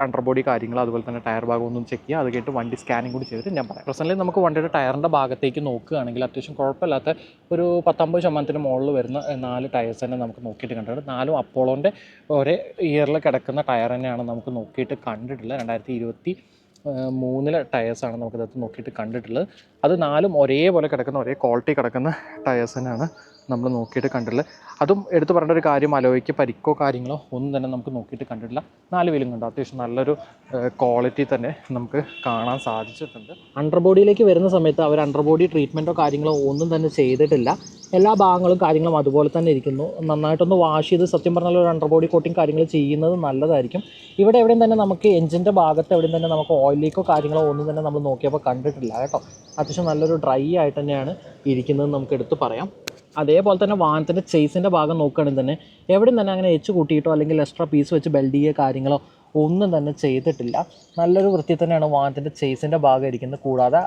അണ്ടർബോഡി കാര്യങ്ങൾ അതുപോലെ തന്നെ ടയർ ഭാഗം ഒന്നും ചെക്ക് ചെയ്യുക. അത് കേട്ട് വണ്ടി സ്കാനിങ് കൂടി ചെയ്തിട്ട് ഞാൻ പറയാം. പ്രസൻ്റ്ലി നമുക്ക് വണ്ടിയുടെ ടയറിൻ്റെ ഭാഗത്തേക്ക് നോക്കുകയാണെങ്കിൽ അത്യാവശ്യം കുഴപ്പമില്ലാത്ത ഒരു 10-50% മുകളിൽ വരുന്ന 4 ടയേഴ്സ് തന്നെ നമുക്ക് നോക്കിയിട്ട് കണ്ടിട്ടുണ്ട്. 4ഉം അപ്പോളോൻ്റെ ഒരേ ഇയറിൽ കിടക്കുന്ന ടയർ തന്നെയാണ് നമുക്ക് നോക്കിയിട്ട് കണ്ടിട്ടുള്ളത്. 2023 ടയേഴ്സാണ് നമുക്കിതകത്ത് നോക്കിയിട്ട് കണ്ടിട്ടുള്ളത്. അത് 4ഉം ഒരേപോലെ കിടക്കുന്ന, ഒരേ ക്വാളിറ്റി കിടക്കുന്ന ടയേഴ്സ് തന്നെയാണ് നമ്മൾ നോക്കിയിട്ട് കണ്ടിട്ടുള്ളത്. അതും എടുത്ത് പറയേണ്ട ഒരു കാര്യം, അലോയ്ക്ക് പരിക്കോ കാര്യങ്ങളോ ഒന്നും തന്നെ നമുക്ക് നോക്കിയിട്ട് കണ്ടിട്ടില്ല. 4 വീലും കണ്ടോ, അത്യാവശ്യം നല്ലൊരു ക്വാളിറ്റി തന്നെ നമുക്ക് കാണാൻ സാധിച്ചിട്ടുണ്ട്. അണ്ടർബോഡിയിലേക്ക് വരുന്ന സമയത്ത് അവർ അണ്ടർബോഡി ട്രീറ്റ്മെൻറ്റോ കാര്യങ്ങളോ ഒന്നും തന്നെ ചെയ്തിട്ടില്ല. എല്ലാ ഭാഗങ്ങളും കാര്യങ്ങളും അതുപോലെ തന്നെ ഇരിക്കുന്നു. നന്നായിട്ടൊന്ന് വാഷ് ചെയ്ത് സത്യം പറഞ്ഞാൽ ഒരു അണ്ടർബോഡി കോട്ടിങ് കാര്യങ്ങൾ ചെയ്യുന്നത് നല്ലതായിരിക്കും. ഇവിടെ എവിടെയും തന്നെ നമുക്ക് എഞ്ചിൻ്റെ ഭാഗത്ത് എവിടെയും തന്നെ നമുക്ക് ഓയിൽ ലീക്കോ കാര്യങ്ങളോ ഒന്നും തന്നെ നമ്മൾ നോക്കിയപ്പോൾ കണ്ടിട്ടില്ല കേട്ടോ. അത്യാവശ്യം നല്ലൊരു ഡ്രൈ ആയിട്ട് തന്നെയാണ് ഇരിക്കുന്നത് നമുക്ക് എടുത്ത് പറയാം. അതേപോലെ തന്നെ വാഹനത്തിൻ്റെ ചേസിൻ്റെ ഭാഗം നോക്കുകയാണെങ്കിൽ തന്നെ എവിടെയും തന്നെ അങ്ങനെ എച്ച് കൂട്ടിയിട്ടോ അല്ലെങ്കിൽ എക്സ്ട്രാ പീസ് വെച്ച് ബെൽഡ് ചെയ്യുക കാര്യങ്ങളോ ഒന്നും തന്നെ ചെയ്തിട്ടില്ല. നല്ലൊരു വൃത്തി തന്നെയാണ് വാഹനത്തിൻ്റെ ചേസിൻ്റെ ഭാഗം ഇരിക്കുന്നത്. കൂടാതെ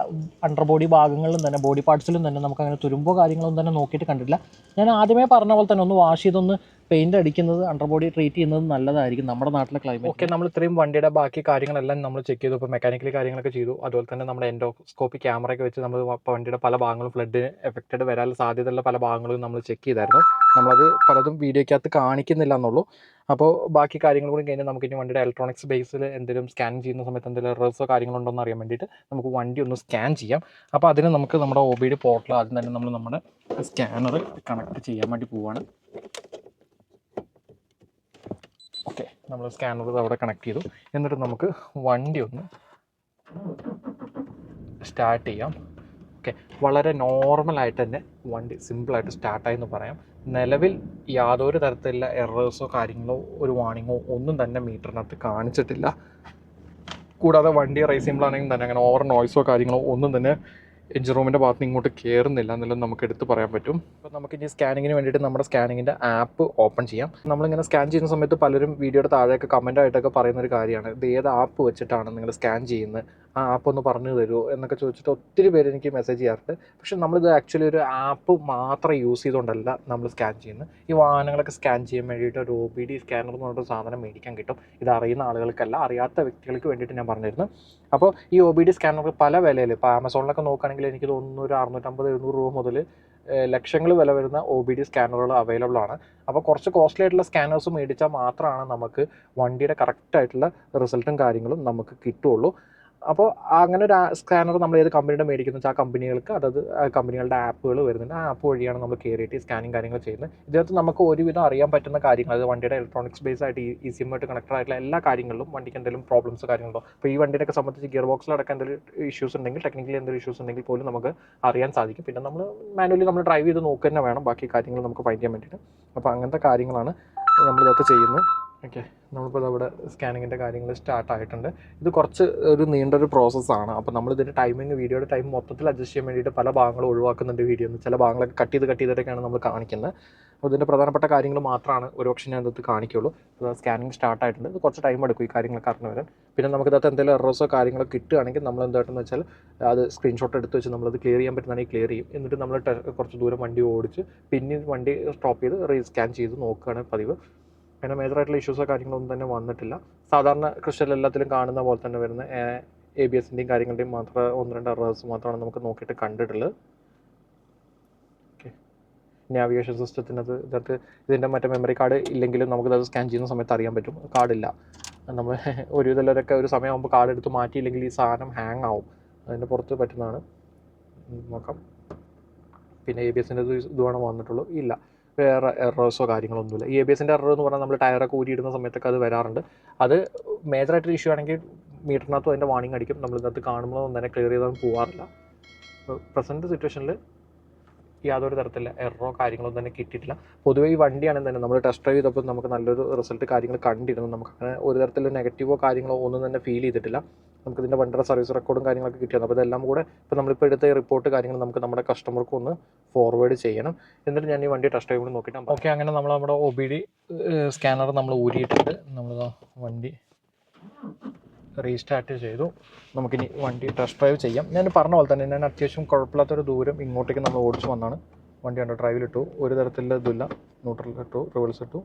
അണ്ടർബോഡി ഭാഗങ്ങളിലും തന്നെ ബോഡി പാർട്സിലും തന്നെ നമുക്ക് അങ്ങനെ തുരുമ്പോ കാര്യങ്ങളൊന്നും തന്നെ നോക്കിയിട്ട് കണ്ടിട്ടില്ല. ഞാൻ ആദ്യമേ പറഞ്ഞ പോലെ തന്നെ ഒന്ന് വാഷ് ചെയ്തൊന്ന് പെയിൻ്റ് അടിക്കുന്നത്, അണ്ടർബോഡി ട്രീറ്റ് ചെയ്യുന്നത് നല്ലതായിരിക്കും നമ്മുടെ നാട്ടിലെ ക്ലൈമറ്റ്. ഓക്കെ, നമ്മൾ ഇത്രയും വണ്ടിയുടെ ബാക്കി കാര്യങ്ങളെല്ലാം നമ്മൾ ചെക്ക് ചെയ്തു. ഇപ്പോൾ മെക്കാനിക്കലി കാര്യങ്ങളൊക്കെ ചെയ്തു. അതുപോലെ തന്നെ നമ്മുടെ എൻഡോസ്കോപ്പി ക്യാമറയൊക്കെ വെച്ച് നമ്മൾ വണ്ടിയുടെ പല ഭാഗങ്ങളും ഫ്ലഡ് എഫക്റ്റഡ് വരാൻ സാധ്യതയുള്ള പല ഭാഗങ്ങളും നമ്മൾ ചെക്ക് ചെയ്തായിരുന്നു. നമ്മളത് പലതും വീഡിയോയ്ക്കകത്ത് കാണിക്കുന്നില്ല എന്നുള്ളൂ. അപ്പോൾ ബാക്കി കാര്യങ്ങൾ കൂടി കഴിഞ്ഞാൽ നമുക്ക് ഇനി വണ്ടിയുടെ ഇലക്ട്രോണിക്സ് ബേസിൽ എന്തെങ്കിലും സ്കാൻ ചെയ്യുന്ന സമയത്ത് എന്തെങ്കിലും എറേഴ്സോ കാര്യങ്ങളുണ്ടോ എന്ന് അറിയാൻ വേണ്ടിയിട്ട് നമുക്ക് വണ്ടി ഒന്ന് സ്കാൻ ചെയ്യാം. അപ്പോൾ അതിന് നമുക്ക് നമ്മുടെ OBD പോർട്ടൽ ആദ്യം തന്നെ നമ്മൾ നമ്മുടെ സ്കാനർ കണക്ട് ചെയ്യാൻ വേണ്ടി പോവുകയാണ്. ഓക്കെ, നമ്മൾ സ്കാനർ അവിടെ കണക്ട് ചെയ്തു. എന്നിട്ട് നമുക്ക് വണ്ടി ഒന്ന് സ്റ്റാർട്ട് ചെയ്യാം. ഓക്കെ, വളരെ നോർമലായിട്ട് തന്നെ വണ്ടി സിമ്പിളായിട്ട് സ്റ്റാർട്ടായി എന്ന് പറയാം. നിലവിൽ യാതൊരു തരത്തിലുള്ള എറേഴ്സോ കാര്യങ്ങളോ ഒരു വാണിങ്ങോ ഒന്നും തന്നെ മീറ്ററിനകത്ത് കാണിച്ചിട്ടില്ല. കൂടാതെ വണ്ടി റേസ് ചെയ്യുമ്പോഴാണെങ്കിൽ തന്നെ അങ്ങനെ ഓവർ നോയ്സോ കാര്യങ്ങളോ ഒന്നും തന്നെ എഞ്ചിൻ റൂമിൻ്റെ ഭാഗത്ത് നിന്ന് ഇങ്ങോട്ട് കയറുന്നില്ല എന്നുള്ളത് നമുക്ക് എടുത്ത് പറയാൻ പറ്റും. അപ്പോൾ നമുക്ക് ഇനി സ്കാനിങ്ങിന് വേണ്ടിയിട്ട് നമ്മുടെ സ്കാനിങ്ങിൻ്റെ ആപ്പ് ഓപ്പൺ ചെയ്യാം. നമ്മളിങ്ങനെ സ്കാൻ ചെയ്യുന്ന സമയത്ത് പലരും വീഡിയോയുടെ താഴെയൊക്കെ കമൻറ്റായിട്ടൊക്കെ പറയുന്നൊരു കാര്യമാണ്, ഇത് ഏത് ആപ്പ് വെച്ചിട്ടാണ് നിങ്ങൾ സ്കാൻ ചെയ്യുന്നത്, ആ ആപ്പ് ഒന്ന് പറഞ്ഞു തരുമോ എന്നൊക്കെ ചോദിച്ചിട്ട് ഒത്തിരി പേര് എനിക്ക് മെസ്സേജ് ചെയ്യാറുണ്ട്. പക്ഷേ നമ്മളിത് ആക്ച്വലി ഒരു ആപ്പ് മാത്രം യൂസ് ചെയ്തുകൊണ്ടല്ല നമ്മൾ സ്കാൻ ചെയ്യുന്നത്. ഈ വാഹനങ്ങളൊക്കെ സ്കാൻ ചെയ്യാൻ വേണ്ടിയിട്ട് ഒരു OBD സ്കാനർ എന്ന് പറഞ്ഞൊരു സാധനം മേടിക്കാൻ കിട്ടും. ഇത് അറിയുന്ന ആളുകൾക്കല്ല, അറിയാത്ത വ്യക്തികൾക്ക് വേണ്ടിയിട്ട് ഞാൻ പറഞ്ഞിരുന്നു. അപ്പോൾ ഈ OBD സ്കാനർ പല വിലയിൽ, ഇപ്പോൾ ആമസോണിലൊക്കെ നോക്കുകയാണെങ്കിൽ എനിക്ക് തോന്നുന്നു ഒരു 650-700 രൂപ മുതൽ ലക്ഷങ്ങൾ വില വരുന്ന OBD സ്കാനറുകൾ അവൈലബിൾ ആണ്. അപ്പോൾ കുറച്ച് കോസ്റ്റ്ലി ആയിട്ടുള്ള സ്കാനേഴ്സ് മേടിച്ചാൽ മാത്രമാണ് നമുക്ക് വണ്ടിയുടെ കറക്റ്റായിട്ടുള്ള റിസൾട്ടും കാര്യങ്ങളും നമുക്ക് കിട്ടുള്ളൂ. അപ്പോൾ അങ്ങനെ ഒരു സ്കാനർ നമ്മൾ ഏത് കമ്പനിയുടെ മേടിക്കുന്നു വെച്ചാൽ ആ കമ്പനികൾക്ക് അതത് കമ്പനികളുടെ ആപ്പുകൾ വരുന്നുണ്ട്. ആ ആപ്പ് വഴിയാണ് നമ്മൾ കയറിയിട്ട് സ്കാനിങ് കാര്യങ്ങൾ ചെയ്യുന്നത്. ഇതിനകത്ത് നമുക്ക് ഒരുവിധം അറിയാൻ പറ്റുന്ന കാര്യങ്ങൾ, അത് വണ്ടിയുടെ ഇലക്ട്രോണിക്സ് ബേസ് ആയിട്ട് ECM-ആയിട്ട് കണക്റ്റഡ് ആയിട്ടുള്ള എല്ലാ കാര്യങ്ങളിലും വണ്ടിക്ക് എന്തെങ്കിലും പ്രോബ്ലംസ് കാര്യങ്ങളുണ്ടോ, അപ്പോൾ ഈ വണ്ടിയൊക്കെ സംബന്ധിച്ച് ഗിയർ ബോക്സിലടക്കം എന്തെങ്കിലും ഇഷ്യൂസ് ഉണ്ടെങ്കിൽ, ടെക്നിക്കലി എന്തെങ്കിലും ഇഷ്യൂസ് ഉണ്ടെങ്കിൽ പോലും നമുക്ക് അറിയാൻ സാധിക്കും. പിന്നെ നമ്മൾ മാനുവലി നമ്മൾ ഡ്രൈവ് ചെയ്ത് നോക്കുക തന്നെ വേണം ബാക്കി കാര്യങ്ങൾ നമുക്ക് ഫൈൻഡ് ചെയ്യാൻ വേണ്ടിയിട്ട്. അപ്പോൾ അങ്ങനത്തെ കാര്യങ്ങളാണ് നമ്മളിതൊക്കെ ചെയ്യുന്നത്. ഓക്കെ, നമ്മളിപ്പോൾ അവിടെ സ്കാനിങ്ങിൻ്റെ കാര്യങ്ങൾ സ്റ്റാർട്ടായിട്ടുണ്ട്. ഇത് കുറച്ച് ഒരു നീണ്ടൊരു പ്രോസസ്സാണ്. അപ്പോൾ നമ്മളിതിൻ്റെ ടൈമിങ്, വീഡിയോയുടെ ടൈം മൊത്തത്തിൽ അഡ്ജസ്റ്റ് ചെയ്യാൻ വേണ്ടിയിട്ട് പല ഭാഗങ്ങളും ഒഴിവാക്കുന്നുണ്ട് വീഡിയോയിൽ. ചില ഭാഗങ്ങളൊക്കെ കട്ട് ചെയ്തിട്ടൊക്കെയാണ് നമ്മൾ കാണിക്കുന്നത്. ഇതിൻ്റെ പ്രധാനപ്പെട്ട കാര്യങ്ങൾ മാത്രമാണ് ഒരുപക്ഷെ ഞാൻ ഇതിനകത്ത് കാണിക്കുള്ളൂ. അത് സ്കാനിങ് സ്റ്റാർട്ട് ആയിട്ടുണ്ട്. ഇത് കുറച്ച് ടൈം എടുക്കും ഈ കാര്യങ്ങളൊക്കെ അറിഞ്ഞു വരാൻ. പിന്നെ നമുക്കിതിനകത്ത് എന്തെങ്കിലും എറേഴ്സോ കാര്യങ്ങളോ കിട്ടുകയാണെങ്കിൽ നമ്മൾ എന്തായിട്ടെന്ന് വെച്ചാൽ അത് സ്ക്രീൻഷോട്ട് എടുത്ത് വെച്ച് നമ്മളത് ക്ലിയർ ചെയ്യാൻ പറ്റുന്നതാണെങ്കിൽ ക്ലിയർ ചെയ്യും. എന്നിട്ട് നമ്മൾ കുറച്ച് ദൂരം വണ്ടി ഓടിച്ച് പിന്നെ വണ്ടി സ്റ്റോപ്പ് ചെയ്ത് റീസ്കാൻ ചെയ്ത് നോക്കുകയാണ് പതിവ്. അങ്ങനെ മേജറായിട്ടുള്ള ഇഷ്യൂസോ കാര്യങ്ങളൊന്നും തന്നെ വന്നിട്ടില്ല. സാധാരണ ക്രിസ്റ്റൽ എല്ലാത്തിലും കാണുന്ന പോലെ തന്നെ വരുന്ന ABSൻ്റെയും കാര്യങ്ങളുടെയും മാത്രം 1-2 എറേഴ്സ് മാത്രമാണ് നമുക്ക് നോക്കിയിട്ട് കണ്ടിട്ടുള്ളത്. നാവിഗേഷൻ സിസ്റ്റത്തിനകത്ത് ഇതിൻ്റെ മറ്റേ മെമ്മറി കാർഡ് ഇല്ലെങ്കിലും നമുക്കത് സ്കാൻ ചെയ്യുന്ന സമയത്ത് അറിയാൻ പറ്റും. കാർഡില്ല, നമ്മൾ ഒരു ഇതിലൊക്കെ ഒരു സമയമാകുമ്പോൾ കാർഡ് എടുത്ത് മാറ്റിയില്ലെങ്കിൽ ഈ സാധനം ഹാങ് ആവും. അതിൻ്റെ പുറത്ത് പറ്റുന്നതാണ്. നോക്കാം. പിന്നെ ABSൻ്റെ ഇതുമാണ് വന്നിട്ടുള്ളൂ. ഇല്ല, വേറെ എറേഴ്സോ കാര്യങ്ങളൊന്നുമില്ല. ഈ ABSൻ്റെ എറർ എന്ന് പറഞ്ഞാൽ നമ്മൾ ടയറൊക്കെ ഊരിയിടുന്ന സമയത്തൊക്കെ അത് വരാറുണ്ട്. അത് മേജറായിട്ടൊരു ഇഷ്യൂ ആണെങ്കിൽ മീറ്ററിനകത്തും അതിൻ്റെ വാണിംഗ് അടിക്കും. നമ്മളിതിനകത്ത് കാണുമ്പോഴൊന്നും തന്നെ ക്ലിയർ ചെയ്താൽ പോകാറില്ല. പ്രസൻറ്റ് സിറ്റുവേഷനിൽ യാതൊരു തരത്തിലുള്ള എററോ കാര്യങ്ങളൊന്നും തന്നെ കിട്ടിയിട്ടില്ല. പൊതുവേ ഈ വണ്ടിയാണെങ്കിൽ തന്നെ നമ്മൾ ടെസ്റ്റ് ഡ്രൈവ് ചെയ്തപ്പോൾ നമുക്ക് നല്ലൊരു റിസൾട്ട് കാര്യങ്ങൾ കണ്ടിരുന്നു. നമുക്ക് അങ്ങനെ ഒരു തരത്തിലുള്ള നെഗറ്റീവോ കാര്യങ്ങളോ ഒന്നും തന്നെ ഫീൽ ചെയ്തിട്ടില്ല. നമുക്ക് ഇതിൻ്റെ വണ്ടിയുടെ സർവീസ് റെക്കോർഡും കാര്യങ്ങളൊക്കെ കിട്ടിയിരുന്നു. അപ്പോൾ ഇതെല്ലാം കൂടെ ഇപ്പോൾ നമ്മളിപ്പോൾ എടുത്ത റിപ്പോർട്ട് കാര്യങ്ങൾ നമുക്ക് നമ്മുടെ കസ്റ്റമർക്ക് ഒന്ന് ഫോർവേഡ് ചെയ്യണം. എന്നിട്ട് ഞാൻ ഈ വണ്ടി ടെസ്റ്റ് ഡ്രൈവ് കൂടി നോക്കിയിട്ട് ഓക്കെ. അങ്ങനെ നമ്മൾ നമ്മുടെ OBD സ്കാനർ നമ്മൾ ഊരിയിട്ടുണ്ട്. നമ്മൾ വണ്ടി റീസ്റ്റാർട്ട് ചെയ്തു. നമുക്കിനി വണ്ടി ടെസ്റ്റ് ഡ്രൈവ് ചെയ്യാം. ഞാൻ പറഞ്ഞ പോലെ തന്നെ ഞാൻ അത്യാവശ്യം കുഴപ്പമില്ലാത്തൊരു ദൂരം ഇങ്ങോട്ടേക്ക് നമ്മൾ ഓടിച്ച് വന്നാണ്. വണ്ടി ഉണ്ട് ഡ്രൈവിലിട്ടു, ഒരു തരത്തിലുള്ള ഇതില്ല. ന്യൂട്രലിലിട്ടു, റിവേഴ്സ് ഇട്ടു,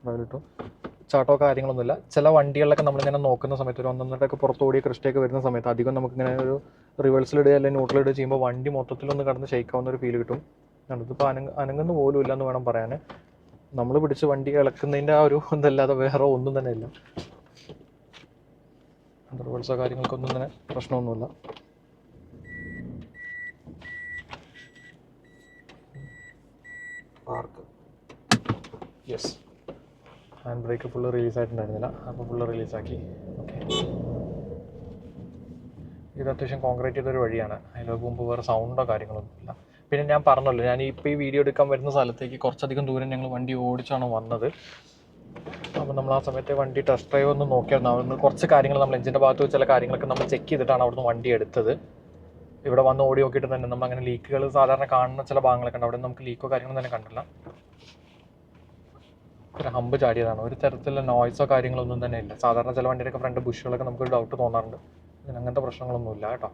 ഡ്രൈവിലിട്ടു. ചാട്ടോ കാര്യങ്ങളൊന്നുമില്ല. ചില വണ്ടികളിലൊക്കെ നമ്മളിങ്ങനെ നോക്കുന്ന സമയത്ത് ഒരു 1-1.5 പുറത്തോടിയ ക്രിസ്റ്റയൊക്കെ വരുന്ന സമയത്ത് അധികം നമുക്കിങ്ങനെ ഒരു റിവേഴ്സിലിടുക അല്ലെങ്കിൽ ന്യൂട്രലിടുക ചെയ്യുമ്പോൾ വണ്ടി മൊത്തത്തിലൊന്ന് കടന്ന് ഷെയ്ക്കാവുന്ന ഒരു ഫീൽ കിട്ടും. ഇതിപ്പോൾ അനങ്ങുന്ന പോലും ഇല്ല എന്ന് വേണം പറയാൻ. നമ്മൾ പിടിച്ച് വണ്ടി ഇളക്കുന്നതിൻ്റെ ആ ഒരു ഇതല്ലാതെ വേറെ ഒന്നും തന്നെ ഇല്ല. റിവേഴ്സോ കാര്യങ്ങൾക്കൊന്നും തന്നെ പ്രശ്നമൊന്നുമില്ല. Park, yes. Handbrake full റിലീസായിട്ടുണ്ടായിരുന്നില്ല, അപ്പോൾ ഫുള്ള് റിലീസാക്കി. ഓക്കെ, ഇത് അത്യാവശ്യം കോൺക്രീറ്റ് ചെയ്തൊരു വഴിയാണ്. അതിലേക്ക് മുമ്പ് വേറെ സൗണ്ടോ കാര്യങ്ങളൊന്നുമില്ല. പിന്നെ ഞാൻ പറഞ്ഞല്ലോ, ഞാൻ ഇപ്പോൾ ഈ വീഡിയോ എടുക്കാൻ വരുന്ന സ്ഥലത്തേക്ക് കുറച്ചധികം ദൂരം ഞങ്ങൾ വണ്ടി ഓടിച്ചാണ് വന്നത്. അപ്പോൾ നമ്മൾ ആ സമയത്ത് വണ്ടി ടെസ്റ്റ് ഡ്രൈവ് ഒന്ന് നോക്കിയായിരുന്നു. അവിടുന്ന് കുറച്ച് കാര്യങ്ങൾ നമ്മൾ എഞ്ചിൻ്റെ ഭാഗത്ത് ചില കാര്യങ്ങളൊക്കെ നമ്മൾ ചെക്ക് ചെയ്തിട്ടാണ് അവിടുന്ന് വണ്ടി എടുത്തത്. ഇവിടെ വന്ന് ഓടി നോക്കിയിട്ട് തന്നെ നമ്മൾ അങ്ങനെ ലീക്കുകൾ സാധാരണ കാണുന്ന ചില ഭാഗങ്ങളൊക്കെ ഉണ്ട്. അവിടെ നമുക്ക് ലീക്കോ കാര്യങ്ങളൊന്നും തന്നെ കണ്ടില്ല. ഒരു ഹമ്പ് ചാടിയതാണ്. ഒരു തരത്തിലുള്ള നോയ്സോ കാര്യങ്ങളൊന്നും തന്നെ ഇല്ല. സാധാരണ ചില വണ്ടിയുടെയൊക്കെ ഫ്രണ്ട് ബുഷുകളൊക്കെ നമുക്കൊരു ഡൗട്ട് തോന്നാറുണ്ട്. ഇതിന് അങ്ങനത്തെ പ്രശ്നങ്ങളൊന്നും ഇല്ല കേട്ടോ.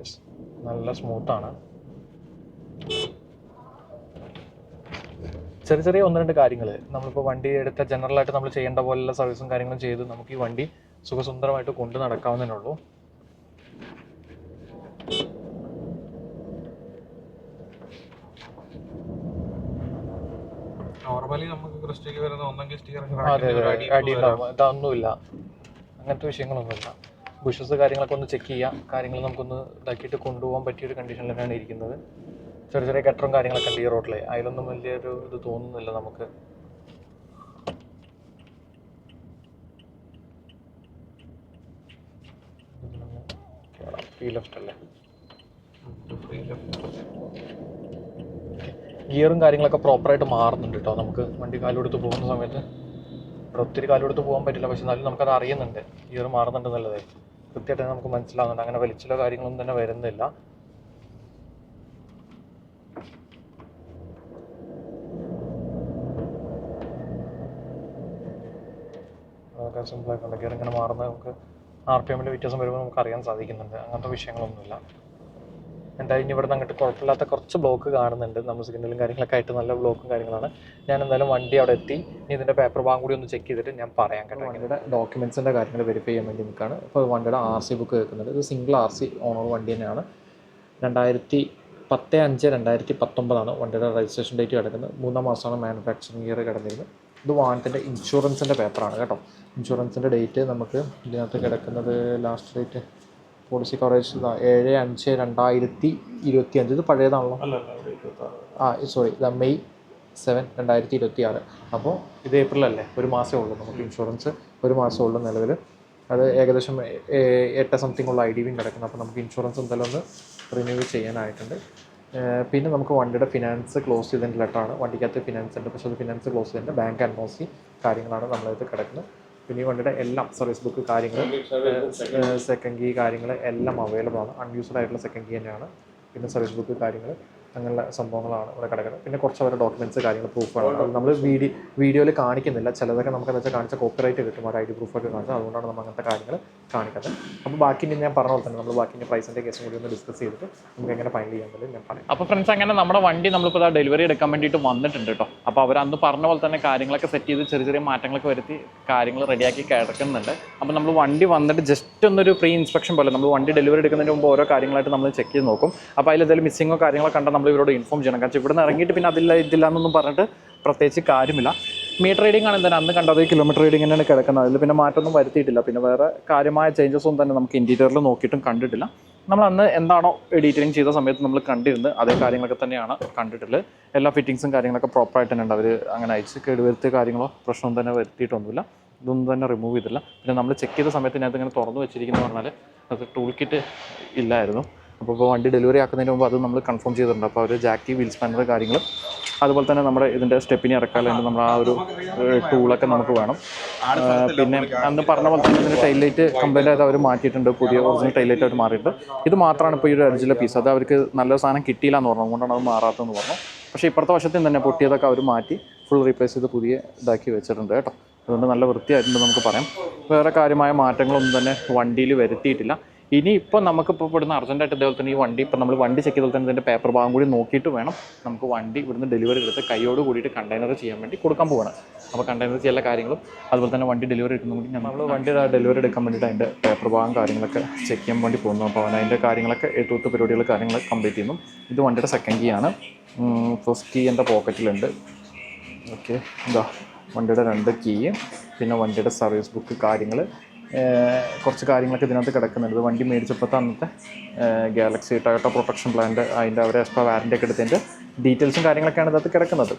യെസ്, നല്ല സ്മൂത്താണ്. ചെറിയ ചെറിയ 1-2 കാര്യങ്ങൾ നമ്മളിപ്പോൾ വണ്ടി എടുത്ത ജനറലായിട്ട് നമ്മൾ ചെയ്യേണ്ട പോലെയുള്ള സർവീസും കാര്യങ്ങളും ചെയ്ത് നമുക്ക് ഈ വണ്ടി സുഖസുന്ദരമായിട്ട് കൊണ്ടു നടക്കാവുന്നതേ ഉള്ളൂ. നോർമലി നമുക്ക് ക്രിസ്റ്റയ്ക്ക് വരുന്ന ഒന്നെങ്കിൽ അതെ അടി ഉണ്ടാവും. ഇതൊന്നുമില്ല, അങ്ങനത്തെ വിഷയങ്ങളൊന്നുമില്ല. ബുഷസ് കാര്യങ്ങളൊക്കെ ഒന്ന് ചെക്ക് ചെയ്യാം. കാര്യങ്ങൾ നമുക്കൊന്ന് ഇതാക്കിയിട്ട് കൊണ്ടുപോകാൻ പറ്റിയൊരു കണ്ടീഷനിലാണ് ഇരിക്കുന്നത്. ചെറിയ ചെറിയ ഗട്ടറും കാര്യങ്ങളൊക്കെ ഉണ്ട് ഈ റോഡിൽ. അതിലൊന്നും വലിയൊരു ഇത് തോന്നുന്നില്ല നമുക്ക്. ഫ്രീ ലെഫ്റ്റ് അല്ലേ? ഗിയറും കാര്യങ്ങളൊക്കെ പ്രോപ്പറായിട്ട് മാറുന്നുണ്ട് കേട്ടോ. നമുക്ക് വണ്ടി കാലുകൊടുത്ത് പോകുന്ന സമയത്ത് ഇവിടെ ഒത്തിരി കാലുകൊടുത്ത് പോകാൻ പറ്റില്ല, പക്ഷെ എന്നാലും നമുക്കത് അറിയുന്നുണ്ട് ഗിയർ മാറുന്നുണ്ട് എന്നുള്ളത് കൃത്യമായിട്ട് നമുക്ക് മനസ്സിലാവുന്നുണ്ട്. അങ്ങനെ വലിച്ചിലോ കാര്യങ്ങളൊന്നും തന്നെ വരുന്നില്ല. അതൊക്കെ സിമ്പിളായിട്ടുണ്ട്. ഗിയർ ഇങ്ങനെ മാറുന്നത് നമുക്ക് RPM വ്യത്യാസം വരുമ്പോൾ നമുക്ക് അറിയാൻ സാധിക്കുന്നുണ്ട്. അങ്ങനത്തെ വിഷയങ്ങളൊന്നുമില്ല. എന്തായാലും ഇനി ഇവിടെ നിന്ന് അങ്ങോട്ട് കുഴപ്പമില്ലാത്ത കുറച്ച് ബ്ലോക്ക് കാണുന്നുണ്ട്. നമ്മൾ സിഗ്നലും കാര്യങ്ങളൊക്കെ ആയിട്ട് നല്ല ബ്ലോക്കും കാര്യങ്ങളാണ്. ഞാൻ എന്തായാലും വണ്ടി അവിടെ എത്തി. ഇനി ഇതിൻ്റെ പേപ്പർ ഭാഗം കൂടി ഒന്ന് ചെക്ക് ചെയ്തിട്ട് ഞാൻ പറയാം കേട്ടോ. വണ്ടിയുടെ ഡോക്യുമെൻറ്റ്സിൻ്റെ കാര്യങ്ങൾ വെരിഫൈ ചെയ്യാൻ വേണ്ടി നിൽക്കുകയാണ്. ഇപ്പോൾ വണ്ടിയുടെ RC ബുക്ക് കേൾക്കുന്നുണ്ട്. ഇത് സിംഗിൾ RC ഓണർ വണ്ടി തന്നെയാണ്. 2010/5/2019 വണ്ടിയുടെ രജിസ്ട്രേഷൻ ഡേറ്റ് കിടക്കുന്നത്. 3-ാം മാസമാണ് മാനുഫാക്ചറിങ് ഇയർ കിടന്നിരുന്നത്. ഇത് വാഹനത്തിൻ്റെ ഇൻഷുറൻസിൻ്റെ പേപ്പറാണ് കേട്ടോ. ഇൻഷുറൻസിൻ്റെ ഡേറ്റ് നമുക്ക് ഇതിനകത്ത് കിടക്കുന്നത് ലാസ്റ്റ് ഡേറ്റ് പോളിസി കവറേജ് 7/5/2025. ഇത് പഴയതാണല്ലോ. Sorry, May 7, 2026. അപ്പോൾ ഇത് ഏപ്രിലല്ലേ, ഒരു മാസമേ ഉള്ളൂ നമുക്ക് ഇൻഷുറൻസ്. ഒരു മാസമേ ഉള്ളൂ നിലവിൽ. അത് ഏകദേശം 8 സംതിങ് ഉള്ള IDV കിടക്കുന്നത്. അപ്പോൾ നമുക്ക് ഇൻഷുറൻസ് എന്തായാലും ഒന്ന് റിന്യൂ ചെയ്യാനായിട്ടുണ്ട്. പിന്നെ നമുക്ക് വണ്ടിയുടെ ഫിനാൻസ് ക്ലോസ് ചെയ്തതിൻ്റെ ലെറ്ററാണ്. വണ്ടിക്കകത്ത് ഫിനാൻസ് ഉണ്ട്, പക്ഷേ അത് ഫിനാൻസ് ക്ലോസ് ചെയ്തതിൻ്റെ ബാങ്ക് NOC കാര്യങ്ങളാണ് നമ്മളത് കിടക്കുന്നത്. പിന്നെ ഈ വണ്ടിയുടെ എല്ലാം സർവീസ് ബുക്ക് കാര്യങ്ങൾ, സെക്കൻഡ് കീ കാര്യങ്ങൾ എല്ലാം അവൈലബിൾ ആണ്. അൺയൂസ്ഡ് ആയിട്ടുള്ള സെക്കൻഡ് കീ തന്നെയാണ്. പിന്നെ സർവീസ് ബുക്ക് കാര്യങ്ങൾ അങ്ങനെയുള്ള സംഭവങ്ങളാണ് ഇവിടെ കിടക്കുന്നത്. പിന്നെ കുറച്ച് അവരുടെ ഡോക്യുമെൻറ്റ്സ് കാര്യങ്ങൾ പ്രൂഫാണ്. അത് നമ്മൾ വീഡിയോയിൽ കാണിക്കുന്നില്ല. ചിലതൊക്കെ നമുക്ക് എന്താ വെച്ചാൽ കാണിച്ച കോപ്പിറൈറ്റ് കിട്ടും, ഒരു ID പ്രൂഫൊക്കെ കാണിച്ചാൽ. അതുകൊണ്ടാണ് നമ്മൾ അങ്ങനത്തെ കാര്യങ്ങൾ കാണിക്കുന്നത്. അപ്പോൾ ബാക്കി ഇനി ഞാൻ പറഞ്ഞ പോലെ തന്നെ നമ്മൾ ബാക്കി പ്രൈസിൻ്റെ കേസും കൂടി ഒന്ന് ഡിസ്കസ് ചെയ്തിട്ട് നമുക്ക് എങ്ങനെ ഫൈനൽ ചെയ്യാൻ ഞാൻ പറയാം. അപ്പോൾ ഫ്രണ്ട്സ്, അങ്ങനെ നമ്മുടെ വണ്ടി നമ്മളിപ്പോൾ ഡെലിവറി എടുക്കാൻ വേണ്ടിയിട്ട് വന്നിട്ടുണ്ട് കേട്ടോ. അപ്പോൾ അവർ അന്ന് പറഞ്ഞ പോലെ തന്നെ കാര്യങ്ങളൊക്കെ സെറ്റ് ചെയ്ത് ചെറിയ ചെറിയ മാറ്റങ്ങളൊക്കെ വരുത്തി കാര്യങ്ങൾ റെഡിയാക്കി കിടക്കുന്നുണ്ട്. അപ്പോൾ നമ്മൾ വണ്ടി വന്നിട്ട് ജസ്റ്റ് ഒന്നൊരു പ്രീ ഇൻസ്പെക്ഷൻ പോലെ നമ്മൾ വണ്ടി ഡെലിവറി എടുക്കുന്നതിന് മുമ്പ് ഓരോ കാര്യങ്ങളായിട്ട് നമ്മൾ ചെക്ക് ചെയ്ത് നോക്കും. അപ്പോൾ അതിൽ എന്തെങ്കിലും മിസ്സിങ്ങോ കാര്യങ്ങളോ കണ്ടാൽ നമ്മൾ ഇവരോട് ഇൻഫോം ചെയ്യണം. കാരണം ഇവിടെ നിന്ന് ഇറങ്ങിയിട്ട് പിന്നെ അതില്ല ഇതില്ല എന്നൊന്നും പറഞ്ഞിട്ട് പ്രത്യേകിച്ച് കാര്യമില്ല. മീറ്റർ റീഡിംഗ് ആണ് എന്തായാലും അന്ന് കണ്ടത് കിലോമീറ്റർ റീഡിംഗ് തന്നെയാണ് കിടക്കുന്നത്. അതിൽ പിന്നെ മാറ്റമൊന്നും വരുത്തിയിട്ടില്ല. പിന്നെ വേറെ കാര്യമായ ചേഞ്ചസ് ഒന്നും തന്നെ നമുക്ക് ഇൻറ്റീരിയറിൽ നോക്കിയിട്ടും കണ്ടിട്ടില്ല. നമ്മൾ അന്ന് എന്താണോ ഡീറ്റെയിലിംഗ് ചെയ്ത സമയത്ത് നമ്മൾ കണ്ടിരുന്നത് അതേ കാര്യങ്ങളൊക്കെ തന്നെയാണ് കണ്ടിട്ടുള്ളത്. എല്ലാ ഫിറ്റിങ്സും കാര്യങ്ങളൊക്കെ പ്രോപ്പറായിട്ട് തന്നെ ഉണ്ട്. അവർ അങ്ങനെ അയച്ച് കേടുവരുത്തിയ കാര്യങ്ങളോ പ്രശ്നം തന്നെ വരുത്തിയിട്ടൊന്നുമില്ല. ഇതൊന്നും തന്നെ റിമൂവ് ചെയ്തില്ല. പിന്നെ നമ്മൾ ചെക്ക് ചെയ്ത സമയത്ത് ഇതിനകത്ത് ഇങ്ങനെ തുറന്നു വെച്ചിരിക്കുന്നത് പറഞ്ഞാൽ അത് ടൂൾ കിറ്റ് ഇല്ലായിരുന്നു. അപ്പോൾ വണ്ടി ഡെലിവറി ആക്കുന്നതിന് മുമ്പ് അത് നമ്മൾ കൺഫേം ചെയ്തിട്ടുണ്ട്. അപ്പോൾ അവർ ജാക്കി, വീൽ സ്പാനർ കാര്യങ്ങൾ, അതുപോലെ തന്നെ നമ്മുടെ ഇതിൻ്റെ സ്റ്റെപ്പിനെ ഇറക്കാനുണ്ട് നമ്മൾ ആ ഒരു ടൂളൊക്കെ നമുക്ക് വേണം. പിന്നെ അന്ന് പറഞ്ഞ പോലെ തന്നെ ഇതിൻ്റെ ടൈലൈറ്റ് കംപ്ലൈൻ്റ് ആയത് അവർ മാറ്റിയിട്ടുണ്ട്. പുതിയ ഒറിജിനൽ ടൈലൈറ്റ് അവർ മാറിയിട്ടുണ്ട്. ഇത് മാത്രമാണ് ഇപ്പോൾ ഈ ഒരു എഡ്ജിലെ പീസ്. അത് അവർക്ക് നല്ല സാധനം കിട്ടിയില്ല എന്ന് പറഞ്ഞു, അതുകൊണ്ടാണ് അത് മാറാത്തതെന്ന് പറഞ്ഞു. പക്ഷേ ഇപ്പുറത്തെ വശത്തിൽ തന്നെ പൊട്ടിയതൊക്കെ അവർ മാറ്റി ഫുൾ റീപ്ലേസ് ചെയ്ത് പുതിയ ഇതാക്കി വെച്ചിട്ടുണ്ട് കേട്ടോ. അതുകൊണ്ട് നല്ല വൃത്തിയായിട്ടുണ്ട് നമുക്ക് പറയാം. വേറെ കാര്യമായ മാറ്റങ്ങളൊന്നും തന്നെ വണ്ടിയിൽ വരുത്തിയിട്ടില്ല. ഇനിയിപ്പോൾ നമുക്കിപ്പോൾ ഇവിടുന്ന് അർജൻറ്റായിട്ട് ഇതേപോലെ തന്നെ ഈ വണ്ടി ഇപ്പോൾ നമ്മൾ വണ്ടി ചെക്ക് ചെയ്തപോലെ തന്നെ ഇതിൻ്റെ പേപ്പർ ഭാഗം കൂടി നോക്കിയിട്ട് വേണം നമുക്ക് വണ്ടി ഇവിടുന്ന് ഡെലിവറി എടുത്ത് കൈയോട് കൂടിയിട്ട് കണ്ടെയ്നർ ചെയ്യാൻ വേണ്ടി കൊടുക്കാൻ പോവുകയാണ്. അപ്പോൾ കണ്ടെയ്നർ ചെയ്യുന്ന കാര്യങ്ങളും അതുപോലെ തന്നെ വണ്ടി ഡെലിവറി എടുക്കുന്ന കൂടി നമ്മൾ വണ്ടി ഡെലിവറി എടുക്കാൻ വേണ്ടിയിട്ട് അതിൻ്റെ പേപ്പർ ഭാഗം കാര്യങ്ങളൊക്കെ ചെക്ക് ചെയ്യാൻ വേണ്ടി പോകുന്നു. അപ്പോൾ അവൻ അതിൻ്റെ കാര്യങ്ങളൊക്കെ എഴുത്തൂത്ത് പരിപാടികൾ കാര്യങ്ങളൊക്കെ കംപ്ലീറ്റ് ചെയ്യുന്നു. ഇത് വണ്ടിയുടെ സെക്കൻഡ് കീ ആണ്. ഫസ്റ്റ് കീ എൻ്റെ പോക്കറ്റിലുണ്ട്. ഓക്കെ, എന്താ വണ്ടിയുടെ 2 കീ, പിന്നെ വണ്ടിയുടെ സർവീസ് ബുക്ക്, കാര്യങ്ങൾ കുറച്ച് കാര്യങ്ങളൊക്കെ ഇതിനകത്ത് കിടക്കുന്നുണ്ട്. വണ്ടി മേടിച്ചപ്പോഴത്തെ അന്നത്തെ ഗാലക്സി ടൊയോട്ട പ്രൊട്ടക്ഷൻ പ്ലാൻ്റെ അതിൻ്റെ അവർ എക്സ്ട്രാ വാറൻ്റി ഒക്കെ എടുത്തതിൻ്റെ ഡീറ്റെയിൽസും കാര്യങ്ങളൊക്കെയാണ് ഇതിനകത്ത് കിടക്കുന്നത്.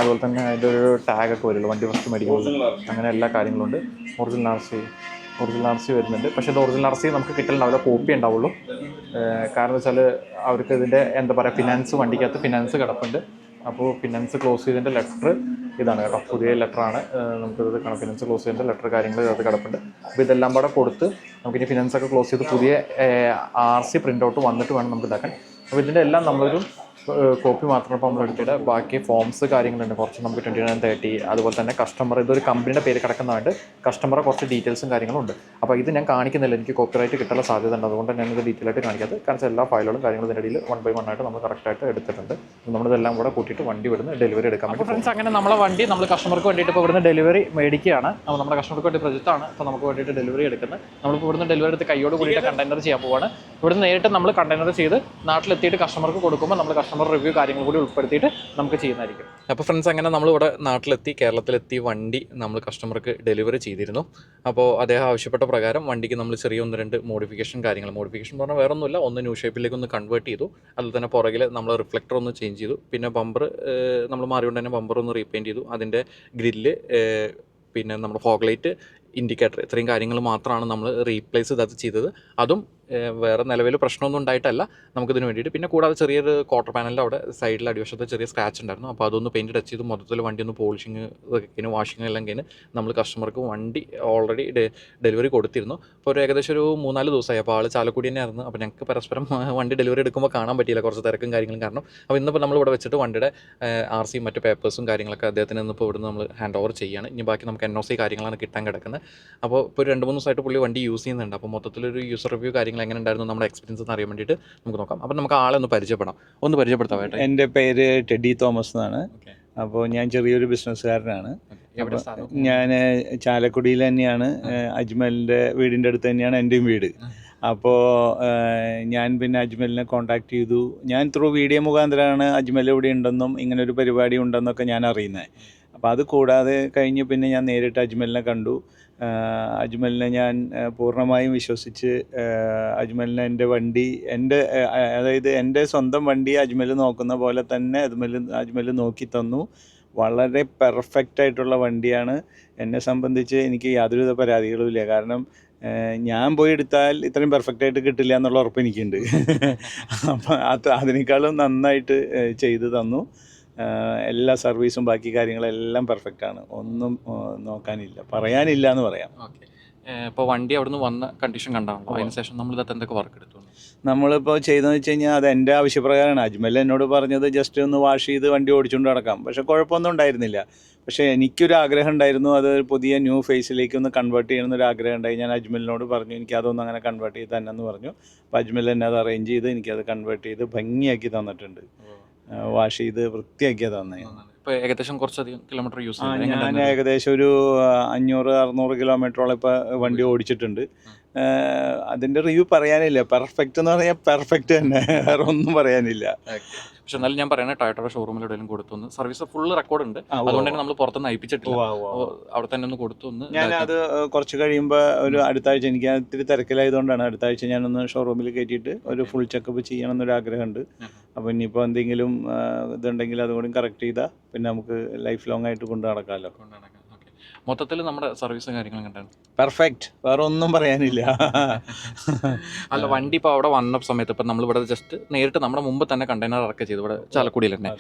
അതുപോലെ തന്നെ അതിൻ്റെ ഒരു ടാഗൊക്കെ വരുള്ളൂ വണ്ടി ഫസ്റ്റ് മേടിക്കുന്നത്. അങ്ങനെ എല്ലാ കാര്യങ്ങളും ഉണ്ട്. ഒറിജിനൽ ആർ സി വരുന്നുണ്ട്. പക്ഷേ ഇത് ഒറിജിനൽ ആർ സി നമുക്ക് കിട്ടലുണ്ടാവില്ല, കോപ്പി ഉണ്ടാവുള്ളൂ. കാരണം വെച്ചാൽ അവർക്ക് ഇതിൻ്റെ എന്താ പറയുക, ഫിനാൻസ്, വണ്ടിക്കകത്ത് ഫിനാൻസ് കിടപ്പുണ്ട്. അപ്പോൾ ഫിനാൻസ് ക്ലോസ് ചെയ്തതിൻ്റെ ലെറ്റർ ഇതാണ് കേട്ടോ, പുതിയ ലെറ്ററാണ്. നമുക്കിത് കാണാം, ഫിനാൻസ് ക്ലോസ് ചെയ്തതിൻ്റെ ലെറ്റർ കാര്യങ്ങൾ ഇതിനകത്ത് കിടപ്പുണ്ട്. അപ്പോൾ ഇതെല്ലാം കൂടെ കൊടുത്ത് നമുക്കിനി ഫിനാൻസൊക്കെ ക്ലോസ് ചെയ്ത് പുതിയ RC പ്രിൻ്റ് ഔട്ട് വന്നിട്ട് വേണം നമുക്ക് ഇതാക്കാൻ. അപ്പോൾ ഇതിൻ്റെ എല്ലാം നമ്മളൊരു കോപ്പി മാത്രം ഇപ്പോൾ നമ്മൾ എടുത്തിട്ട് ബാക്കി ഫോംസ് കാര്യങ്ങളുണ്ട് കുറച്ച്. നമുക്ക് 2930, അതുപോലെ തന്നെ കസ്റ്റമർ, ഇതൊരു കമ്പനിയുടെ പേര് കിടക്കുന്നതുകൊണ്ട് കസ്റ്റമറെ കുറച്ച് ഡീറ്റെയിൽസും കാര്യങ്ങളും ഉണ്ട്. അപ്പോൾ ഇത് ഞാൻ കാണിക്കുന്നില്ല, എനിക്ക് കോപ്പിറൈറ്റ് കിട്ടാനുള്ള സാധ്യത ഉണ്ട്. അതുകൊണ്ട് ഞാനിത് ഡീറ്റെയിൽ ആയിട്ട് കാണിക്കാത്തത്. കാരണം എല്ലാ ഫയലുകളും കാര്യങ്ങളും ഇതിൻ്റെ ഇടയിൽ 1 by 1 ആയിട്ട് നമ്മൾ കറക്റ്റായിട്ട് എടുത്തിട്ടുണ്ട്. നമ്മളിതെല്ലാം കൂടെ കൂട്ടിയിട്ട് വണ്ടി ഇവിടുന്ന് ഡെലിവറി എടുക്കാൻ വേണ്ടി. ഫ്രണ്ട്സ്, അങ്ങനെ നമ്മളെ വണ്ടി നമ്മൾ കസ്റ്റമർക്ക് വേണ്ടിയിട്ട് ഇപ്പോൾ ഇവിടുന്ന് ഡെലിവറി മേടിക്കുകയാണ്. അപ്പോൾ നമ്മുടെ കസ്റ്റമർക്ക് വേണ്ടി പ്രൊജക്റ്റാണ് ഇപ്പോൾ നമുക്ക് വേണ്ടിയിട്ട് ഡെലിവറി എടുക്കുന്നത്. നമ്മളിപ്പോൾ ഇവിടുന്ന് ഡെലിവറി എടുത്ത് കൈയോട് കൂടിയിട്ട് കണ്ടെയ്നർ ചെയ്യാൻ പോവുകയാണ്. ഇവിടുന്ന് നേരിട്ട് നമ്മൾ കണ്ടെയ്നർ ചെയ്ത് നാട്ടിലെത്തിയിട്ട് കസ്റ്റമർക്ക് കൊടുക്കുമ്പോൾ നമ്മൾ കസ്റ്റമർ റിവ്യൂ കാര്യങ്ങൾ കൂടി ഉൾപ്പെടുത്തിയിട്ട് നമുക്ക് ചെയ്യുന്നതായിരിക്കും. അപ്പോൾ ഫ്രണ്ട്സ്, അങ്ങനെ നമ്മളിവിടെ നാട്ടിലെത്തി, കേരളത്തിലെത്തി വണ്ടി നമ്മൾ കസ്റ്റമർക്ക് ഡെലിവറി ചെയ്തിരുന്നു. അപ്പോൾ അദ്ദേഹം ആവശ്യപ്പെട്ട പ്രകാരം വണ്ടിക്ക് നമ്മൾ ചെറിയ 1-2 മോഡിഫിക്കേഷൻ പറഞ്ഞാൽ വേറെ ഒന്നുമില്ല, ഒന്ന് ന്യൂ ഷേപ്പിലേക്ക് ഒന്ന് കൺവേർട്ട് ചെയ്തു. അതുപോലെ തന്നെ പുറകിൽ നമ്മൾ റിഫ്ലക്ടർ ഒന്ന് ചേഞ്ച് ചെയ്തു. പിന്നെ ബമ്പർ നമ്മൾ മാറിയോണ്ട് തന്നെ ബമ്പർ ഒന്ന് റീപെയിൻറ്റ് ചെയ്തു. അതിൻ്റെ ഗ്രില്ല്, പിന്നെ നമ്മുടെ ഫോഗ് ലൈറ്റ്, ഇൻഡിക്കേറ്റർ, ഇത്രയും കാര്യങ്ങൾ മാത്രമാണ് നമ്മൾ റീപ്ലേസ് ചെയ്തത് ചെയ്തത്. അതും വേറെ നിലവിൽ പ്രശ്നമൊന്നും ഉണ്ടായിട്ടല്ല നമുക്കിതിന് വേണ്ടിയിട്ട്. പിന്നെ കൂടാതെ ചെറിയൊരു ക്വാർട്ടർ പാനലിൻ്റെ അവിടെ സൈഡിൽ അടിവശത്ത് ചെറിയ സ്ക്രാച്ച് ഉണ്ടായിരുന്നു. അപ്പോൾ അതൊന്ന് പെയിൻറ്റ് ടച്ച് ചെയ്ത് മൊത്തത്തിൽ വണ്ടി ഒന്ന് പോളിഷിങ് ഇതൊക്കെ വാഷിങ് എല്ലാം കഴിഞ്ഞ് നമ്മൾ കസ്റ്റമർക്ക് വണ്ടി ഓൾറെഡി ഡെലിവറി കൊടുത്തിരുന്നു. അപ്പോൾ ഒരു ഏകദേശം ഒരു 3-4 ദിവസമായി. അപ്പോൾ ആൾ ചാലക്കുടി തന്നെയായിരുന്നു. അപ്പോൾ ഞങ്ങൾക്ക് പരസ്പരം വണ്ടി ഡെലിവറി എടുക്കുമ്പോൾ കാണാൻ പറ്റിയില്ല, കുറച്ച് തിരക്കും കാര്യങ്ങളും കാരണം. അപ്പോൾ ഇന്നിപ്പോൾ നമ്മളിവിടെ വെച്ചിട്ട് വണ്ടിയുടെ RC മറ്റ് പേപ്പേഴ്സും കാര്യങ്ങളൊക്കെ അദ്ദേഹത്തിന് ഇന്നിപ്പോൾ ഇവിടുന്ന് നമ്മൾ ഹാൻഡ് ഓവർ ചെയ്യാണ്. ഇനി ബാക്കി നമുക്ക് NOC കാര്യങ്ങളാണ് കിട്ടാൻ കിടക്കുന്നത്. അപ്പോൾ ഇപ്പോൾ 2-3 ദിവസമായിട്ട് പുള്ളി വണ്ടി യൂസ് ചെയ്യുന്നുണ്ട്. അപ്പോൾ മൊത്തത്തിലൊരു യൂസർ റിവ്യൂ കാര്യങ്ങൾ എങ്ങനെ ഉണ്ടായിരുന്നു, നമ്മുടെ എക്സ്പീരിയൻസ് എന്ന് അറിയാൻ വേണ്ടിയിട്ട് നമുക്ക് നോക്കാം. അപ്പോൾ നമുക്ക് ആളെ ഒന്ന് പരിചയപ്പെടുത്താം. എൻ്റെ പേര് ടെഡി തോമസ് എന്നാണ്. അപ്പോൾ ഞാൻ ചെറിയൊരു ബിസിനസ്സുകാരനാണ്. ഞാൻ ചാലക്കുടിയിൽ തന്നെയാണ്, അജ്മലിൻ്റെ വീടിൻ്റെ അടുത്ത് തന്നെയാണ് എൻ്റെയും വീട്. അപ്പോൾ ഞാൻ പിന്നെ അജ്മലിനെ കോൺടാക്ട് ചെയ്തു. ഞാൻ ത്രൂ വീഡിയോ മുഖാന്തരമാണ് അജ്മൽ ഇവിടെ ഉണ്ടെന്നും ഇങ്ങനൊരു പരിപാടി ഉണ്ടെന്നൊക്കെ ഞാൻ അറിയുന്നത്. അപ്പോൾ അത് കൂടാതെ കഴിഞ്ഞ് പിന്നെ ഞാൻ നേരിട്ട് അജ്മലിനെ കണ്ടു. അജ്മലിനെ ഞാൻ പൂർണ്ണമായും വിശ്വസിച്ച് അജ്മലിനെ എൻ്റെ വണ്ടി, അതായത് എൻ്റെ സ്വന്തം വണ്ടി അജ്മൽ നോക്കുന്ന പോലെ തന്നെ അജ്മൽ നോക്കി തന്നു. വളരെ പെർഫെക്റ്റ് ആയിട്ടുള്ള വണ്ടിയാണ്. എന്നെ സംബന്ധിച്ച് എനിക്ക് യാതൊരുവിധ പരാതികളും ഇല്ല. കാരണം ഞാൻ പോയി എടുത്താൽ ഇത്രയും പെർഫെക്റ്റ് ആയിട്ട് കിട്ടില്ല എന്നുള്ള ഉറപ്പ് എനിക്കുണ്ട്. അപ്പം അതിനേക്കാളും നന്നായിട്ട് ചെയ്തു തന്നു. എല്ലാ സർവീസും ബാക്കി കാര്യങ്ങളെല്ലാം പെർഫെക്റ്റാണ്. ഒന്നും നോക്കാനില്ല, പറയാനില്ല എന്ന് പറയാം. ഓക്കെ, ഇപ്പോൾ വണ്ടി അവിടെ നിന്ന് വന്ന കണ്ടീഷൻ കണ്ടാണല്ലോ, അതിന് ശേഷം നമ്മൾ ഇതൊക്കെ എന്തൊക്കെ വർക്ക് എടുത്തു? നമ്മളിപ്പോൾ ചെയ്തതെന്ന് വെച്ച് കഴിഞ്ഞാൽ അത് എൻ്റെ ആവശ്യപ്രകാരമാണ്. അജ്മൽ എന്നോട് പറഞ്ഞത് ജസ്റ്റ് ഒന്ന് വാഷ് ചെയ്ത് വണ്ടി ഓടിച്ചുകൊണ്ട് നടക്കാം. പക്ഷേ കുഴപ്പമൊന്നും ഉണ്ടായിരുന്നില്ല. പക്ഷേ എനിക്കൊരു ആഗ്രഹം ഉണ്ടായിരുന്നു, അത് പുതിയ ന്യൂ ഫേസിലേക്ക് ഒന്ന് കൺവേർട്ട് ചെയ്യണമെന്നൊരു ആഗ്രഹം ഉണ്ടായി. ഞാൻ അജ്മലിനോട് പറഞ്ഞു എനിക്കതൊന്നും അങ്ങനെ കൺവേർട്ട് ചെയ്ത് തന്നെ എന്ന് പറഞ്ഞു. അപ്പോൾ അജ്മൽ എന്നെ അത് അറേഞ്ച് ചെയ്ത് എനിക്കത് കൺവേർട്ട് ചെയ്ത് ഭംഗിയാക്കി തന്നിട്ടുണ്ട്. വാഷ് ചെയ്ത് വൃത്തിയാക്കിയത് തന്നെ. ഇപ്പോൾ ഏകദേശം കുറച്ചധികം കിലോമീറ്റർ യൂസ് ഞാൻ ഏകദേശം ഒരു 500-600 കിലോമീറ്ററോളം ഇപ്പോൾ വണ്ടി ഓടിച്ചിട്ടുണ്ട്. അതിൻ്റെ റിവ്യൂ പറയാനില്ല. പെർഫെക്റ്റ് എന്ന് പറഞ്ഞാൽ പെർഫെക്റ്റ് തന്നെ, വേറെ ഒന്നും പറയാനില്ല. പക്ഷെ എന്നാലും ഞാൻ പറയുന്നത് ടൊയോട്ടയുടെ ഷോറൂമിൽ എവിടെയെങ്കിലും കൊടുത്തു സർവീസ് ഫുൾ റെക്കോർഡ് ഉണ്ട്. അതുകൊണ്ട് തന്നെ നമ്മൾ പുറത്തുനിന്ന് അയപ്പിച്ചിട്ടില്ല, അവിടെ തന്നെ ഒന്ന് കൊടുത്തു. ഞാനത് കുറച്ച് കഴിയുമ്പോൾ ഒരു അടുത്ത ആഴ്ച, എനിക്ക് ഇത്തിരി തിരക്കിലായതുകൊണ്ടാണ്, അടുത്ത ആഴ്ച ഞാനൊന്ന് ഷോറൂമിൽ കയറ്റിയിട്ട് ഒരു ഫുൾ ചെക്കപ്പ് ചെയ്യണം എന്നൊരു ആഗ്രഹമുണ്ട്. അപ്പോൾ ഇനിയിപ്പോൾ എന്തെങ്കിലും ഇതുണ്ടെങ്കിൽ അതുകൂടി കറക്റ്റ് ചെയ്താൽ പിന്നെ നമുക്ക് ലൈഫ് ലോങ് ആയിട്ട് കൊണ്ടു നടക്കാമല്ലോ. മൊത്തത്തിൽ നമ്മുടെ സർവീസും കാര്യങ്ങളും കണ്ടാണ് പെർഫെക്റ്റ്, വേറെ ഒന്നും പറയാനില്ല. അല്ല, വണ്ടി ഇപ്പോൾ അവിടെ വന്ന സമയത്ത് ഇപ്പം നമ്മളിവിടെ ജസ്റ്റ് നേരിട്ട് നമ്മുടെ മുമ്പ് തന്നെ കണ്ടെയ്നർ ഇറക്കുക ചെയ്തു, ഇവിടെ ചാലക്കുടിയിൽ തന്നെ.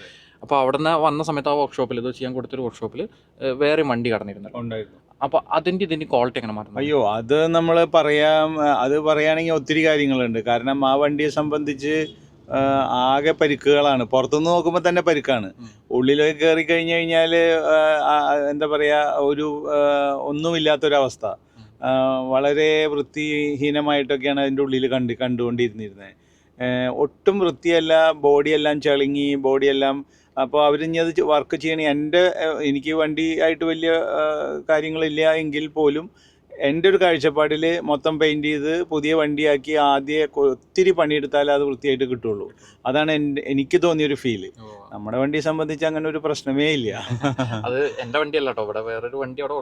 അപ്പോൾ അവിടെ നിന്ന് വന്ന സമയത്ത് ആ വർക്ക്ഷോപ്പിൽ ഇത് ചെയ്യാൻ കൊടുത്തൊരു വർക്ക്ഷോപ്പിൽ വേറെ വണ്ടി കടന്നിരുന്നു. അപ്പോൾ അതിൻ്റെ ഇതിൻ്റെ ക്വാളിറ്റി എങ്ങനെ മാറുന്നു? അയ്യോ, അത് നമ്മൾ അത് പറയുകയാണെങ്കിൽ ഒത്തിരി കാര്യങ്ങളുണ്ട്. കാരണം ആ വണ്ടിയെ സംബന്ധിച്ച് ആകെ പരിക്കുകളാണ്. പുറത്തുനിന്ന് നോക്കുമ്പോൾ തന്നെ പരിക്കാണ്. ഉള്ളിലേക്ക് കയറി കഴിഞ്ഞ് കഴിഞ്ഞാൽ എന്താ പറയുക, ഒരു ഒന്നുമില്ലാത്തൊരവസ്ഥ. വളരെ വൃത്തിഹീനമായിട്ടൊക്കെയാണ് അതിൻ്റെ ഉള്ളിൽ കണ്ടുകൊണ്ടിരുന്നത്. ഒട്ടും വൃത്തിയല്ല, ബോഡിയെല്ലാം ചളുങ്ങി, ബോഡിയെല്ലാം. അപ്പോൾ അവരിനി അത് വർക്ക് ചെയ്യണേ, എനിക്ക് വണ്ടിയായിട്ട് വലിയ കാര്യങ്ങളില്ല എങ്കിൽ പോലും എൻ്റെ ഒരു കാഴ്ചപ്പാടിൽ മൊത്തം പെയിൻറ്റ് ചെയ്ത് പുതിയ വണ്ടിയാക്കി ആദ്യം ഒത്തിരി പണിയെടുത്താലേ അത് വൃത്തിയായിട്ട് കിട്ടുള്ളൂ. അതാണ് എനിക്ക് തോന്നിയൊരു ഫീല്. നമ്മുടെ വണ്ടിയെ സംബന്ധിച്ച് അങ്ങനെ ഒരു പ്രശ്നമേ ഇല്ല. അത് എൻ്റെ വണ്ടിയല്ല കേട്ടോ, ഇവിടെ വേറൊരു വണ്ടി അവിടെ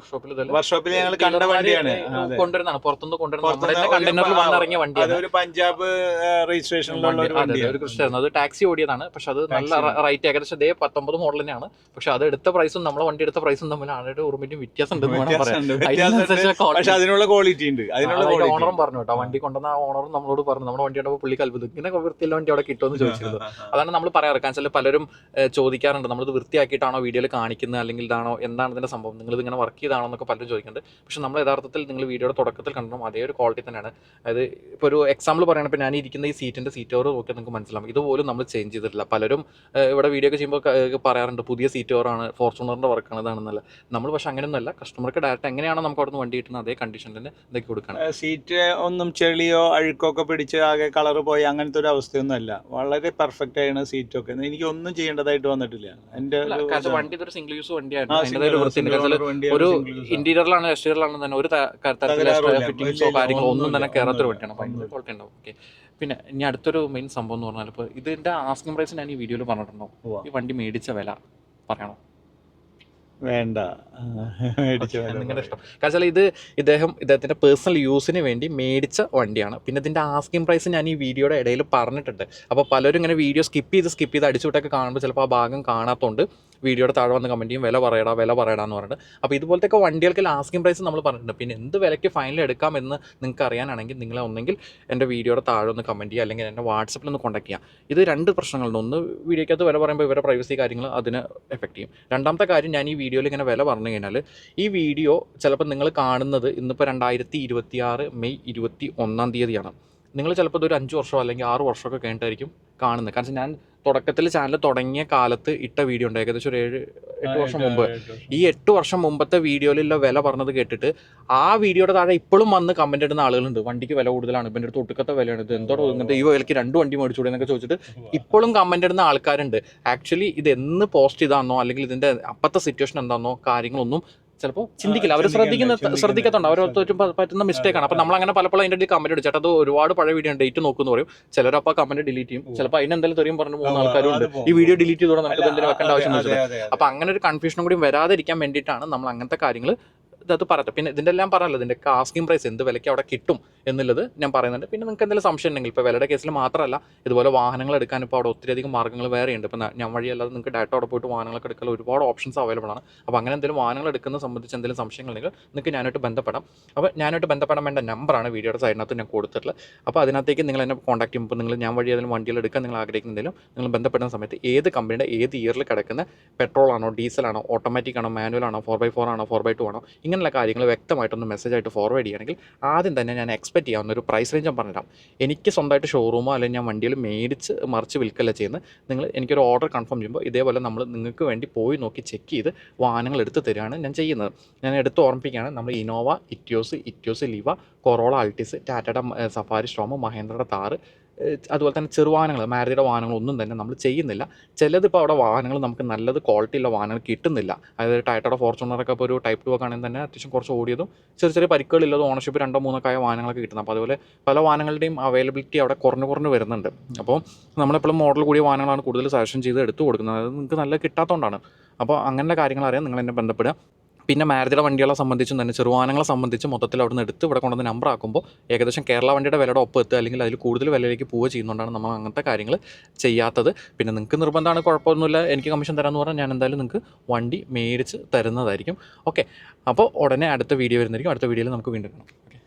വർക്ക്ഷോപ്പിൽ ഞങ്ങൾ കണ്ട വണ്ടിയാണ്, കൊണ്ടുവരുന്നതാണ്, പുറത്തുനിന്ന് കൊണ്ടുവരുന്ന. അതൊരു പഞ്ചാബ് രജിസ്ട്രേഷനിലുള്ള ഒരു വണ്ടിയാണ്. അത് ടാക്സി ഓടിയതാണ്. പക്ഷെ അത് നല്ല റൈറ്റ്, ഏകദേശം 19 മോഡൽ തന്നെയാണ്. പക്ഷെ അത് എടുത്ത പ്രൈസും നമ്മളെ വണ്ടി എടുത്ത പ്രൈസും തമ്മിൽ ആളുടെ ഓർമ്മയും വ്യത്യാസം ഉണ്ട്. പക്ഷെ അതിനുള്ള ക്വാളിറ്റി ഉണ്ട്. ഓണറും പറഞ്ഞു കേട്ടോ, വണ്ടി കൊണ്ടുവന്ന ഓണറും നമ്മളോട് പറഞ്ഞു, നമ്മുടെ വണ്ടി കണ്ടപ്പോൾ പുള്ളിക്ക് അത്ഭുതം, ഇങ്ങനെ വൃത്തിയുള്ള വണ്ടി അവിടെ കിട്ടുമെന്ന് ചോദിച്ചിരുന്നു. അതാണ് നമ്മൾ പറയാറ്. കാരണം വെച്ചാൽ പലരും ചോദിക്കാറുണ്ട്, നമ്മളിത് വൃത്തിയാക്കിയിട്ടാണോ വീഡിയോയിൽ കാണിക്കുന്നത്, അല്ലെങ്കിൽ ഇതാണോ, എന്താണ് ഇതിന്റെ സംഭവം, നിങ്ങളിത് ഇങ്ങനെ വർക്ക് ചെയ്താണോ എന്നൊക്കെ പലരും ചോദിക്കുന്നുണ്ട്. പക്ഷെ നമ്മൾ യഥാർത്ഥത്തിൽ നിങ്ങൾ വീഡിയോയുടെ തുടക്കത്തിൽ കണ്ടോ അതേ ഒരു ക്വാളിറ്റി തന്നെയാണ്. അതായത് ഇപ്പോൾ ഒരു എക്സാമ്പിൾ പറയുകയാണ്, ഇപ്പോൾ ഞാൻ ഇരിക്കുന്ന ഈ സീറ്റിന്റെ സീറ്റ് കവർ നോക്കിയാൽ നിങ്ങൾക്ക് മനസ്സിലാവും, ഇതുപോലും നമ്മൾ ചേഞ്ച് ചെയ്തിട്ടില്ല. പലരും ഇവിടെ വീഡിയോ ഒക്കെ ചെയ്യുമ്പോൾ പറയാറുണ്ട് പുതിയ സീറ്റ് കവറാണ്, ഫോർച്യൂണറിന്റെ വർക്കാണ്, ഇതാണെന്നല്ല. നമ്മൾ പക്ഷെ അങ്ങനെയൊന്നുമല്ല, കസ്റ്റമർക്ക് ഡയറക്റ്റ് എങ്ങനെയാണോ നമുക്ക് അവിടെ നിന്ന് വണ്ടി കിട്ടുന്നത് അതേ കണ്ടീഷനിൽ തന്നെ ഇതൊക്കെ കൊടുക്കണം. സീറ്റ് ഒന്നും ചെളിയോ അഴുക്കോ ഒക്കെ പിടിച്ച് ആകെ കളർ പോയി അങ്ങനത്തെ ഒരു അവസ്ഥയൊന്നും അല്ല. വളരെ പെർഫെക്റ്റ് ആണ് സീറ്റൊക്കെ. എനിക്ക് ഒന്നും ചെയ്യേണ്ടതായിട്ട് വന്നിട്ടില്ല. എൻ്റെ വണ്ടി ഒരു സിംഗിൾ യൂസ് വണ്ടിയാണ്. ഒരു ഇന്റീരിയറിലാണ് എക്സ്റ്റീരിയറിലാണ് തന്നെ ഒരു തരത്തിലുള്ള ഫിറ്റിംഗ്സോ കാര്യങ്ങളോ ഒന്നും തന്നെ കയറാത്തൊരു വണ്ടിയാണ്. ഭയങ്കര ക്വാളിറ്റി ഉണ്ടാവും. ഓക്കെ, പിന്നെ ഇനി അടുത്തൊരു മെയിൻ സംഭവം എന്ന് പറഞ്ഞാൽ, ഇപ്പോൾ ഇതിന്റെ ആസ്കിംഗ് പ്രൈസ് ഞാൻ ഈ വീഡിയോയിൽ പറഞ്ഞിട്ടുണ്ടോ? ഈ വണ്ടി മേടിച്ച വില പറയണോ? വേണ്ട, നിങ്ങളുടെ ഇഷ്ടം. കാരണം ഇദ്ദേഹത്തിന്റെ പേഴ്സണൽ യൂസിന് വേണ്ടി മേടിച്ച വണ്ടിയാണ്. പിന്നെ ഇതിന്റെ ആസ്കിംഗ് പ്രൈസ് ഞാൻ ഈ വീഡിയോയുടെ ഇടയിൽ പറഞ്ഞിട്ടുണ്ട്. അപ്പോൾ പലരും ഇങ്ങനെ വീഡിയോ സ്കിപ്പ് ചെയ്ത് അടിച്ചുവിട്ടൊക്കെ കാണുമ്പോൾ ചിലപ്പോൾ ആ ഭാഗം കാണാത്തതുകൊണ്ട് വീഡിയോയുടെ താഴെ വന്ന് കമൻറ്റ് ചെയ്യും, വില പറയടാന്ന് പറഞ്ഞിട്ട്. അപ്പോൾ ഇതുപോലത്തെ വണ്ടികൾക്ക് ആസ്കിംഗ് പ്രൈസ് നമ്മൾ പറഞ്ഞിട്ടുണ്ട്. പിന്നെ എന്ത് വിലയ്ക്ക് ഫൈനൽ എടുക്കാമെന്ന് നിങ്ങൾക്ക് അറിയാനാണെങ്കിൽ നിങ്ങൾ ഒന്നെങ്കിൽ എൻ്റെ വീഡിയോയുടെ താഴെ ഒന്ന് കമൻറ്റ് ചെയ്യുക, അല്ലെങ്കിൽ എൻ്റെ വാട്സപ്പിൽ ഒന്ന് കോൺടാക്ട് ചെയ്യുക. ഇത് രണ്ട് പ്രശ്നങ്ങളുണ്ട്. ഒന്ന്, വീഡിയോക്കകത്ത് വില പറയുമ്പോൾ ഇവരുടെ പ്രൈവസി കാര്യങ്ങൾ അതിന് എഫക്റ്റ് ചെയ്യും. രണ്ടാമത്തെ കാര്യം, ഞാൻ ഈ വീഡിയോയിൽ ഇങ്ങനെ വില പറഞ്ഞു കഴിഞ്ഞാൽ ഈ വീഡിയോ ചിലപ്പോൾ നിങ്ങൾ കാണുന്നത് ഇന്നിപ്പോൾ 2026 മെയ് 21 നിങ്ങൾ ചിലപ്പോൾ ഇതൊരു 5 വർഷമോ അല്ലെങ്കിൽ 6 വർഷമൊക്കെ കഴിഞ്ഞിട്ടായിരിക്കും കാണുന്നത്. കാരണം ഞാൻ തുടക്കത്തിൽ ചാനൽ തുടങ്ങിയ കാലത്ത് ഇട്ട വീഡിയോ ഉണ്ട്, ഏകദേശം ഒരു 7-8 വർഷം മുമ്പ്. ഈ 8 വർഷം മുമ്പത്തെ വീഡിയോയിലുള്ള വില പറഞ്ഞത് കേട്ടിട്ട് ആ വീഡിയോയുടെ താഴെ ഇപ്പോഴും വന്ന് കമന്റ് ഇടുന്ന ആളുകളുണ്ട്, വണ്ടിക്ക് വില കൂടുതലാണ്, ഇപ്പം എൻ്റെ അടുത്ത് ഒട്ടുക്കത്തെ വിലയാണ്, ഇത് എന്തോ ഇങ്ങനത്തെ ഈ വിലയ്ക്ക് 2 വണ്ടി മേടിച്ചൂടെ എന്നൊക്കെ ചോദിച്ചിട്ട് ഇപ്പോഴും കമന്റ് ഇടുന്ന ആൾക്കാരുണ്ട്. ആക്ച്വലി ഇത് എന്ന് പോസ്റ്റ് ചെയ്താന്നോ അല്ലെങ്കിൽ ഇതിന്റെ അപ്പത്തെ സിറ്റുവേഷൻ എന്താണെന്നോ കാര്യങ്ങളൊന്നും ചിലപ്പോൾ ചിന്തിക്കില്ല. അവർ ശ്രദ്ധിക്കത്തുണ്ട്, അവർ പറ്റുന്ന മിസ്റ്റേക്കാണ്. അപ്പോൾ നമ്മൾ അങ്ങനെ പലപ്പോഴും അതിൻ്റെ കമന്റ് ഇടും, ചേട്ടാ അത് ഒരുപാട് പഴയ വീഡിയോ ഡേറ്റ് നോക്കുമെന്ന് പറയും. ചിലരപ്പോൾ കമന്റ് ഡിലീറ്റ് ചെയ്യും. ചിലപ്പോൾ അതിനെന്തെങ്കിലും തെറിയും പറഞ്ഞ് 3 ആൾക്കാരും ഉണ്ട്, ഈ വീഡിയോ ഡിലീറ്റ് ചെയ്തോടെ നമുക്ക് എന്തെങ്കിലും വെക്കേണ്ട ആവശ്യം. അപ്പോൾ അങ്ങനെ ഒരു കൺഫ്യൂഷനും കൂടി വരാതിരിക്കാൻ വേണ്ടിയിട്ടാണ് നമ്മൾ അങ്ങനത്തെ കാര്യങ്ങൾ ഇത് പറയട്ടെ. പിന്നെ ഇതിൻ്റെ എല്ലാം പറയാമല്ലോ, ഇതിൻ്റെ ആസ്കിംഗ് പ്രൈസ് എന്ത് വിലയ്ക്ക് അവിടെ കിട്ടും എന്നുള്ളത് ഞാൻ പറയുന്നുണ്ട്. പിന്നെ നിങ്ങൾക്ക് എന്തെങ്കിലും സംശയം ഉണ്ടെങ്കിൽ, ഇപ്പോൾ വിലയുടെ കേസിൽ മാത്രമല്ല, ഇതുപോലെ വാഹനങ്ങൾ എടുക്കാൻ ഇപ്പോൾ അവിടെ ഒത്തിരിയധികം മാർഗ്ഗങ്ങൾ വേറെയുണ്ട്. ഇപ്പോൾ ഞാൻ വഴിയല്ലാതെ നിങ്ങൾക്ക് ഡയറക്റ്റ് അവിടെ പോയിട്ട് വാഹനങ്ങളൊക്കെ എടുക്കാൻ ഒരുപാട് ഓപ്ഷൻസ് അവൈലബിൾ ആണ്. അപ്പോൾ അങ്ങനെ എന്തെങ്കിലും വാഹനങ്ങൾ എടുക്കുന്നത് സംബന്ധിച്ച് എന്തെങ്കിലും സംശയങ്ങളുണ്ടെങ്കിൽ നിങ്ങൾക്ക് ഞാനായിട്ട് ബന്ധപ്പെടാം. അപ്പോൾ ഞാനായിട്ട് ബന്ധപ്പെടാൻ വേണ്ട നമ്പറാണ് വീഡിയോയുടെ സൈഡിനകത്ത് ഞാൻ കൊടുത്തിട്ടുള്ളത്. അപ്പോൾ അതിനകത്തേക്ക് നിങ്ങൾ എന്നെ കോൺടാക്ട് ചെയ്യുമ്പോൾ നിങ്ങൾ ഞാൻ വഴി ഏതെങ്കിലും വണ്ടികൾ എടുക്കാൻ നിങ്ങൾ ആഗ്രഹിക്കുന്നെങ്കിലും നിങ്ങൾ ബന്ധപ്പെടുന്ന സമയത്ത് ഏത് കമ്പനിയുടെ ഏത് ഇയറിൽ കിടക്കുന്ന പെട്രോൾ ആണോ, ഡീസലാണോ, ഓട്ടോമാറ്റിക് ആണോ, മാനുവൽ ആണോ, 4x4 ആണോ, 4x2 ആണോ, ഇങ്ങനെയുള്ള കാര്യങ്ങൾ വ്യക്തമായിട്ടൊന്ന് മെസ്സേജായിട്ട് ഫോർവേഡ് ചെയ്യുകയാണെങ്കിൽ ആദ്യം തന്നെ ഞാൻ എക്സ്പെക്ട് ചെയ്യാവുന്ന ഒരു പ്രൈസ് റേഞ്ച് ഞാൻ പറഞ്ഞുതരാം. എനിക്ക് സ്വന്തമായിട്ട് ഷോറൂമോ അല്ലെങ്കിൽ ഞാൻ വണ്ടിയിൽ മേടിച്ച് മറിച്ച് വിൽക്കല്ല ചെയ്യുന്നത്. നിങ്ങൾ എനിക്കൊരു ഓർഡർ കൺഫേം ചെയ്യുമ്പോൾ ഇതേപോലെ നമ്മൾ നിങ്ങൾക്ക് വേണ്ടി പോയി നോക്കി ചെക്ക് ചെയ്ത് വാഹനങ്ങൾ എടുത്ത് തരികയാണ് ഞാൻ ചെയ്യുന്നത്. ഞാൻ എടുത്ത് ഓർമ്മിപ്പിക്കുകയാണ്, നമ്മൾ ഇനോവ, ഇറ്റിയോസ് ലിവ, കൊറോള ആൾട്ടിസ്, ടാറ്റയുടെ സഫാരി സ്റ്റോം, മഹേന്ദ്രയുടെ താർ, അതുപോലെ തന്നെ ചെറുവാഹനങ്ങൾ, മാരുതിയുടെ വാഹനങ്ങളൊന്നും തന്നെ നമ്മൾ ചെയ്യുന്നില്ല. ചിലതിപ്പോൾ അവിടെ വാഹനങ്ങൾ നമുക്ക് നല്ലത് ക്വാളിറ്റിയുള്ള വാഹനങ്ങൾ കിട്ടുന്നില്ല. അതായത് ടയറ്റയുടെ ഫോർച്യൂണറൊക്കെ ഇപ്പോൾ ഒരു ടൈപ്പ് 2 ഒക്കെ ആണെങ്കിൽ തന്നെ അത്യാവശ്യം കുറച്ച് ഓടിയതും ചെറിയ പരിക്കുകളില്ലതും ഓണർഷിപ്പ് 2 3 ആയ വാഹനങ്ങളൊക്കെ കിട്ടുന്നത്. അപ്പോൾ അതുപോലെ പല വാഹനങ്ങളുടെയും അവൈലബിലിറ്റി അവിടെ കുറഞ്ഞ് വരുന്നുണ്ട്. അപ്പോൾ നമ്മളെപ്പോഴും മോഡൽ കൂടിയ വാഹനങ്ങളാണ് കൂടുതൽ സജഷൻ ചെയ്ത് എടുത്തു കൊടുക്കുന്നത്. അത് നിങ്ങൾക്ക് നല്ല കിട്ടാത്തതുകൊണ്ടാണ്. അപ്പോൾ അങ്ങനെയുള്ള കാര്യങ്ങൾ അറിയാൻ നിങ്ങൾ എന്നെ ബന്ധപ്പെടുക. പിന്നെ മാരുതിയുടെ വണ്ടികളെ സംബന്ധിച്ചും തന്നെ ചെറുവാഹനങ്ങളെ സംബന്ധിച്ച് മൊത്തത്തിൽ അവിടെ നിന്ന് എടുത്ത് ഇവിടെ കൊണ്ടുവന്ന് നമ്പർ ആക്കുമ്പോൾ ഏകദേശം കേരള വണ്ടിയുടെ വിലയുടെ ഒപ്പം എത്തുക, അല്ലെങ്കിൽ അതിൽ കൂടുതൽ വിലയിലേക്ക് പോവുക ചെയ്യുന്നതുകൊണ്ടാണ് നമ്മൾ അങ്ങനത്തെ കാര്യങ്ങൾ ചെയ്യാത്തത്. പിന്നെ നിങ്ങൾക്ക് നിർബന്ധമാണ്, കുഴപ്പമൊന്നുമില്ല, എനിക്ക് കമ്മീഷൻ തരാമെന്ന് പറഞ്ഞാൽ ഞാൻ എന്തായാലും നിങ്ങൾക്ക് വണ്ടി മേടിച്ച് തരുന്നതായിരിക്കും. ഓക്കെ, അപ്പോൾ ഉടനെ അടുത്ത വീഡിയോ വരുന്നതായിരിക്കും. അടുത്ത വീഡിയോയിൽ നമുക്ക് വീണ്ടും കാണാം. ഓക്കെ.